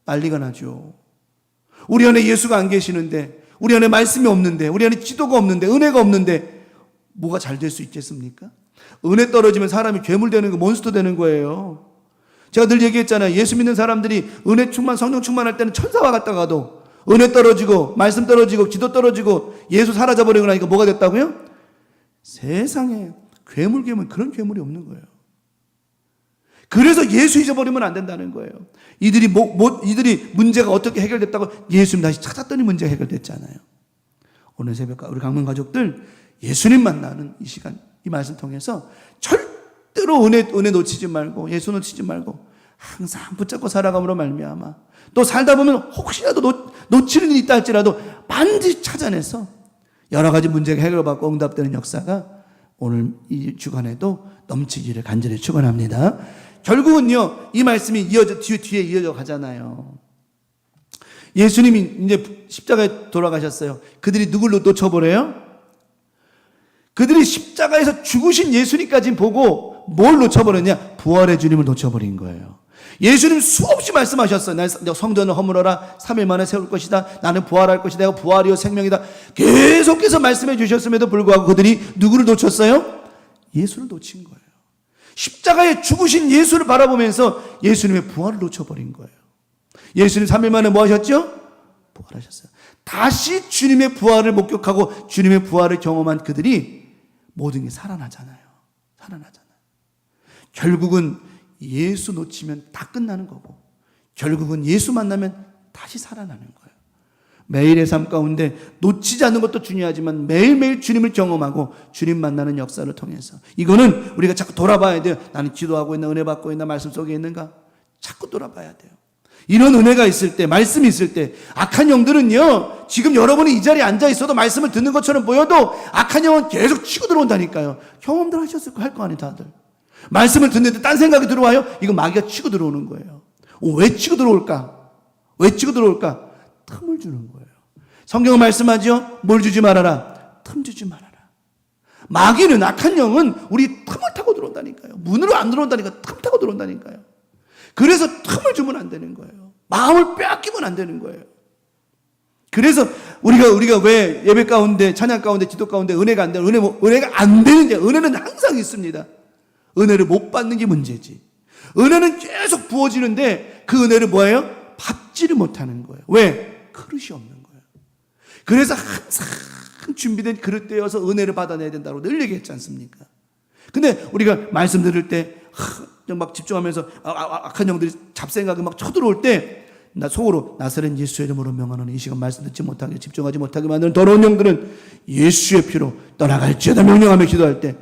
난리가 나죠. 우리 안에 예수가 안 계시는데, 우리 안에 말씀이 없는데, 우리 안에 기도가 없는데, 은혜가 없는데 뭐가 잘 될 수 있겠습니까? 은혜 떨어지면 사람이 괴물 되는 거, 몬스터 되는 거예요. 제가 늘 얘기했잖아요. 예수 믿는 사람들이 은혜 충만, 성령 충만할 때는 천사와 같다가도 은혜 떨어지고 말씀 떨어지고 기도 떨어지고 예수 사라져버리고 나니까 뭐가 됐다고요? 세상에 괴물 그런 괴물이 없는 거예요. 그래서 예수 잊어버리면 안 된다는 거예요. 이들이 문제가 어떻게 해결됐다고 예수님 다시 찾았더니 문제가 해결됐잖아요. 오늘 새벽 우리 강명 가족들 예수님 만나는 이 시간, 이 말씀 통해서 절대로 은혜 놓치지 말고 예수 놓치지 말고 항상 붙잡고 살아감으로 말미암아 또 살다 보면 혹시라도 놓치는 일이 있다 할지라도 반드시 찾아내서 여러 가지 문제가 해결받고 응답되는 역사가 오늘 이 주간에도 넘치기를 간절히 축원합니다. 결국은요, 이 말씀이 뒤에 이어져 가잖아요. 예수님이 이제 십자가에 돌아가셨어요. 그들이 누굴 놓쳐버려요? 그들이 십자가에서 죽으신 예수님까지 보고 뭘 놓쳐버렸냐? 부활의 주님을 놓쳐버린 거예요. 예수님 수없이 말씀하셨어요. 나 성전을 허물어라. 3일 만에 세울 것이다. 나는 부활할 것이다. 내가 부활이요 생명이다. 계속해서 말씀해 주셨음에도 불구하고 그들이 누구를 놓쳤어요? 예수를 놓친 거예요. 십자가에 죽으신 예수를 바라보면서 예수님의 부활을 놓쳐버린 거예요. 예수님 3일 만에 뭐 하셨죠? 부활하셨어요. 다시 주님의 부활을 목격하고 주님의 부활을 경험한 그들이 모든 게 살아나잖아요. 결국은 예수 놓치면 다 끝나는 거고 결국은 예수 만나면 다시 살아나는 거예요. 매일의 삶 가운데 놓치지 않는 것도 중요하지만 매일매일 주님을 경험하고 주님 만나는 역사를 통해서, 이거는 우리가 자꾸 돌아봐야 돼요. 나는 기도하고 있나, 은혜 받고 있나, 말씀 속에 있는가, 자꾸 돌아봐야 돼요. 이런 은혜가 있을 때, 말씀이 있을 때, 악한 영들은요, 지금 여러분이 이 자리에 앉아 있어도 말씀을 듣는 것처럼 보여도 악한 영은 계속 치고 들어온다니까요. 경험들 하셨을 거, 할 거 아니에요, 다들. 말씀을 듣는데 딴 생각이 들어와요? 이거 마귀가 치고 들어오는 거예요. 왜 치고 들어올까? 왜 치고 들어올까? 틈을 주는 거예요. 성경은 말씀하죠? 뭘 주지 말아라? 틈 주지 말아라. 마귀는, 악한 영은 우리 틈을 타고 들어온다니까요. 문으로 안 들어온다니까, 틈 타고 들어온다니까요. 그래서 틈을 주면 안 되는 거예요. 마음을 빼앗기면 안 되는 거예요. 그래서 우리가 왜 예배 가운데, 찬양 가운데, 기도 가운데 은혜가 안 되는, 은혜가 안 되는지, 은혜는 항상 있습니다. 은혜를 못 받는 게 문제지. 은혜는 계속 부어지는데 그 은혜를 뭐예요? 받지를 못하는 거예요. 왜? 그릇이 없는 거예요. 그래서 항상 준비된 그릇 되어서 은혜를 받아내야 된다고 늘 얘기했지 않습니까? 근데 우리가 말씀 들을 때 막 집중하면서 악한 영들이 잡생각이 막 쳐들어올 때, 나 속으로 나사렛 예수의 이름으로 명하노니 이 시간 말씀 듣지 못하게, 집중하지 못하게 만드는 더러운 영들은 예수의 피로 떠나갈지어다 명령하며 기도할 때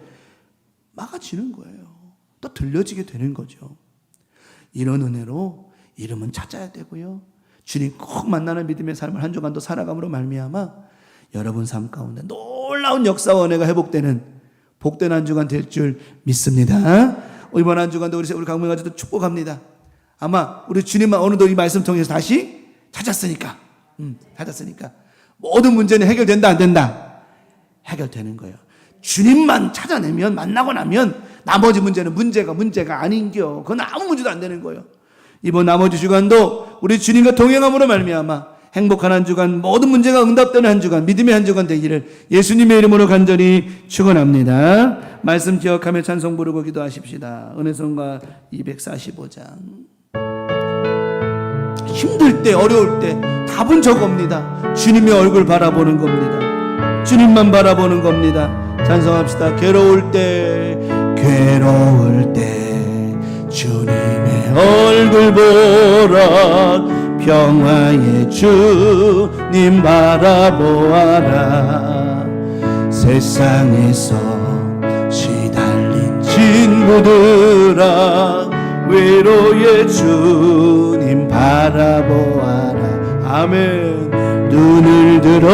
막아지는 거예요. 또 들려지게 되는 거죠. 이런 은혜로 이름은 찾아야 되고요, 주님 꼭 만나는 믿음의 삶을 한 주간도 살아감으로 말미암아 여러분 삶 가운데 놀라운 역사와 은혜가 회복되는 복된 한 주간 될 줄 믿습니다. 이번 한 주간도 우리 강명가족도 축복합니다. 아마 우리 주님만 오늘도 이 말씀 통해서 다시 찾았으니까 모든 문제는 해결된다, 안 된다? 해결되는 거예요. 주님만 찾아내면, 만나고 나면 나머지 문제는 문제가 아닌겨. 그건 아무 문제도 안 되는 거예요. 이번 나머지 주간도 우리 주님과 동행함으로 말미암아 행복한 한 주간, 모든 문제가 응답되는 한 주간, 믿음의 한 주간 되기를 예수님의 이름으로 간절히 축원합니다. 말씀 기억하며 찬송 부르고 기도하십시다. 은혜성가 245장. 힘들 때, 어려울 때 답은 저겁니다. 주님의 얼굴 바라보는 겁니다. 주님만 바라보는 겁니다. 찬송합시다. 괴로울 때 주님의 얼굴 보라, 평화의 주님 바라보아라. 세상에서 시달린 친구들아, 외로의 주님 바라보아라. 아멘. 눈을 들어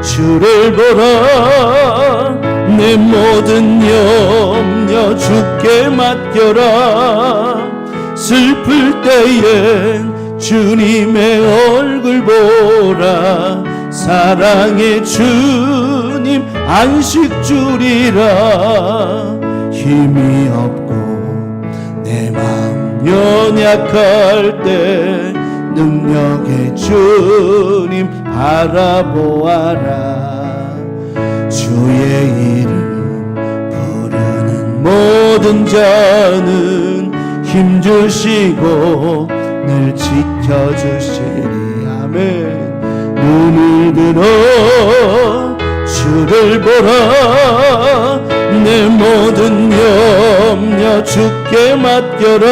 주를 보라, 내 모든 염려 주께 맡겨라. 슬플 때엔 주님의 얼굴 보라, 사랑의 주님 안식 주리라. 힘이 없고 내 마음 연약할 때 능력의 주님 바라보아라. 주의 이름 부르는 모든 자는 힘주시고 늘 지켜주시리. 아멘. 눈을 들어 주를 보라, 내 모든 염려 주께 맡겨라.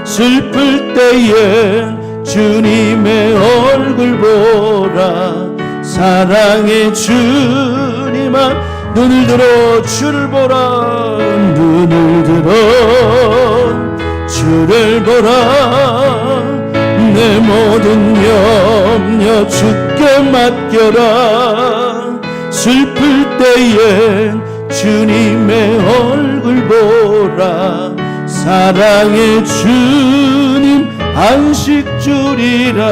슬플 때엔 주님의 얼굴 보라, 사랑의 주님만. 눈을 들어 주를 보라, 눈을 들어 주를 보라, 내 모든 염려 주께 맡겨라. 슬플 때엔 주님의 얼굴 보라, 사랑의 주님 안식 주리라.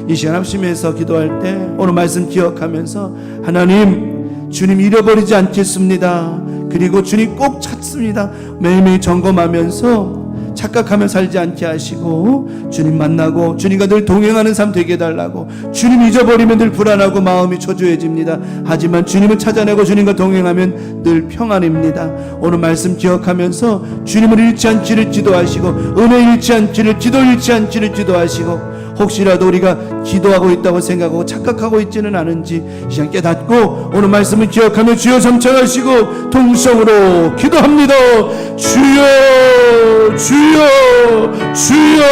이 시간 합심해서 기도할 때 오늘 말씀 기억하면서, 하나님 주님 잃어버리지 않겠습니다. 그리고 주님 꼭 찾습니다. 매일매일 점검하면서 착각하며 살지 않게 하시고, 주님 만나고 주님과 늘 동행하는 삶 되게 해달라고. 주님 잊어버리면 늘 불안하고 마음이 초조해집니다. 하지만 주님을 찾아내고 주님과 동행하면 늘 평안입니다. 오늘 말씀 기억하면서 주님을 잃지 않기를 기도하시고, 은혜 잃지 않기를, 기도 잃지 않기를 기도하시고, 혹시라도 우리가 기도하고 있다고 생각하고 착각하고 있지는 않은지 이 시간 깨닫고 오늘 말씀을 기억하며 주여 삼창하시고 통성으로 기도합니다. 주여 주여 주여.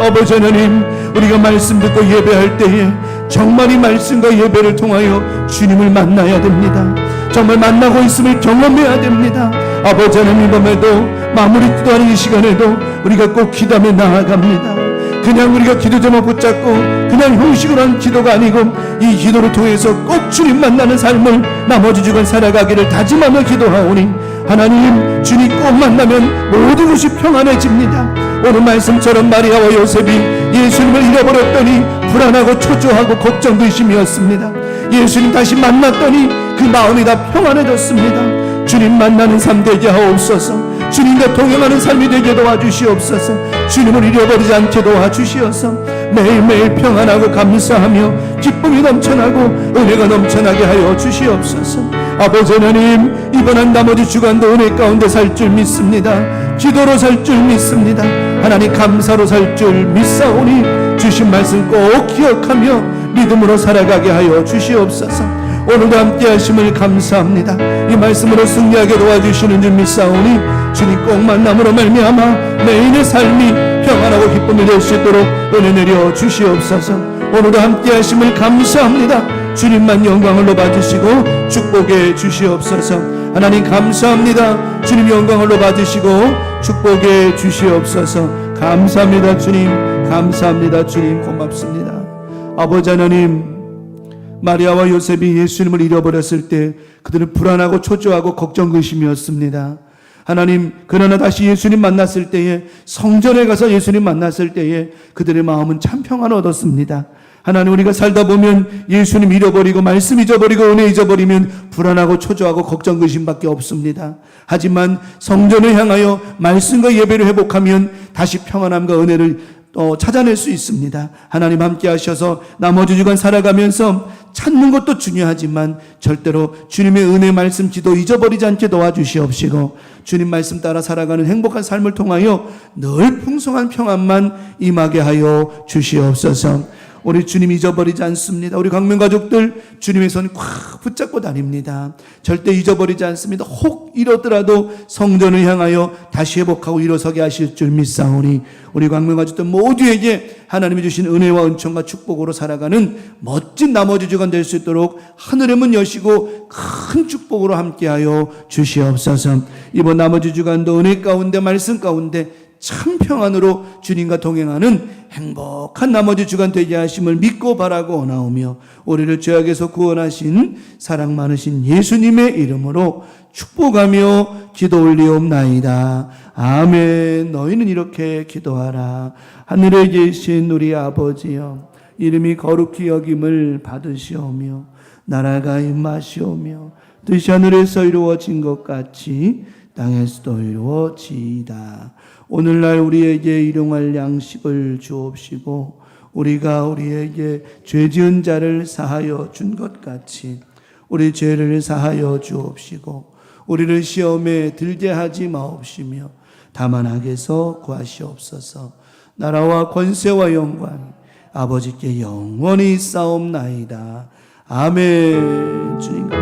아버지 하나님, 우리가 말씀 듣고 예배할 때에 정말 이 말씀과 예배를 통하여 주님을 만나야 됩니다. 정말 만나고 있음을 경험해야 됩니다. 아버지 하나님, 이 밤에도 마무리 기도하는 이 시간에도 우리가 꼭 기도하며 나아갑니다. 그냥 우리가 기도 제목 붙잡고 그냥 형식으로 한 기도가 아니고 이 기도를 통해서 꼭 주님 만나는 삶을 나머지 주간 살아가기를 다짐하며 기도하오니 하나님, 주님 꼭 만나면 모든 것이 평안해집니다. 오늘 말씀처럼 마리아와 요셉이 예수님을 잃어버렸더니 불안하고 초조하고 걱정도 의심이었습니다. 예수님 다시 만났더니 그 마음이 다 평안해졌습니다. 주님 만나는 삶 되게 하옵소서. 주님과 동행하는 삶이 되게 도와주시옵소서. 주님을 잃어버리지 않게 도와주시어서 매일매일 평안하고 감사하며 기쁨이 넘쳐나고 은혜가 넘쳐나게 하여 주시옵소서. 아버지 하나님, 이번 한 나머지 주간도 은혜 가운데 살 줄 믿습니다. 기도로 살 줄 믿습니다. 하나님, 감사로 살 줄 믿사오니 주신 말씀 꼭 기억하며 믿음으로 살아가게 하여 주시옵소서. 오늘도 함께 하심을 감사합니다. 이 말씀으로 승리하게 도와주시는 줄 믿사오니 주님 꼭 만남으로 말미암아 매인의 삶이 평안하고 기쁨이 될 수 있도록 은혜 내려 주시옵소서. 오늘도 함께 하심을 감사합니다. 주님만 영광을 높아주시고 축복해 주시옵소서. 하나님 감사합니다. 주님 영광을 높아주시고 축복해 주시옵소서. 감사합니다 주님, 감사합니다 주님, 고맙습니다. 아버지 하나님, 마리아와 요셉이 예수님을 잃어버렸을 때 그들은 불안하고 초조하고 걱정 의심이었습니다. 하나님, 그러나 다시 예수님 만났을 때에, 성전에 가서 예수님 만났을 때에 그들의 마음은 참 평안을 얻었습니다. 하나님, 우리가 살다 보면 예수님 잃어버리고 말씀 잊어버리고 은혜 잊어버리면 불안하고 초조하고 걱정 의심밖에 없습니다. 하지만 성전을 향하여 말씀과 예배를 회복하면 다시 평안함과 은혜를 찾아낼 수 있습니다. 하나님 함께 하셔서 나머지 주간 살아가면서 찾는 것도 중요하지만 절대로 주님의 은혜 말씀 기도 잊어버리지 않게 도와주시옵시고 주님 말씀 따라 살아가는 행복한 삶을 통하여 늘 풍성한 평안만 임하게 하여 주시옵소서. 우리 주님 잊어버리지 않습니다. 우리 광명가족들 주님의 손 꽉 붙잡고 다닙니다. 절대 잊어버리지 않습니다. 혹 이러더라도 성전을 향하여 다시 회복하고 일어서게 하실 줄 믿사오니 우리 광명가족들 모두에게 하나님이 주신 은혜와 은총과 축복으로 살아가는 멋진 나머지 주간 될 수 있도록 하늘의 문 여시고 큰 축복으로 함께하여 주시옵소서. 이번 나머지 주간도 은혜 가운데 말씀 가운데 참 평안으로 주님과 동행하는 행복한 나머지 주간 되게 하심을 믿고 바라고 원하오며 우리를 죄악에서 구원하신 사랑 많으신 예수님의 이름으로 축복하며 기도 올리옵나이다. 아멘. 너희는 이렇게 기도하라. 하늘에 계신 우리 아버지여, 이름이 거룩히 여김을 받으시오며 나라가 임하시오며 뜻이 하늘에서 이루어진 것 같이 땅에서도 이루어지이다. 오늘날 우리에게 일용할 양식을 주옵시고 우리가 우리에게 죄 지은 자를 사하여 준 것 같이 우리 죄를 사하여 주옵시고 우리를 시험에 들게 하지 마옵시며 다만 악에서 구하시옵소서. 나라와 권세와 영광 아버지께 영원히 있사옵나이다. 아멘. 주님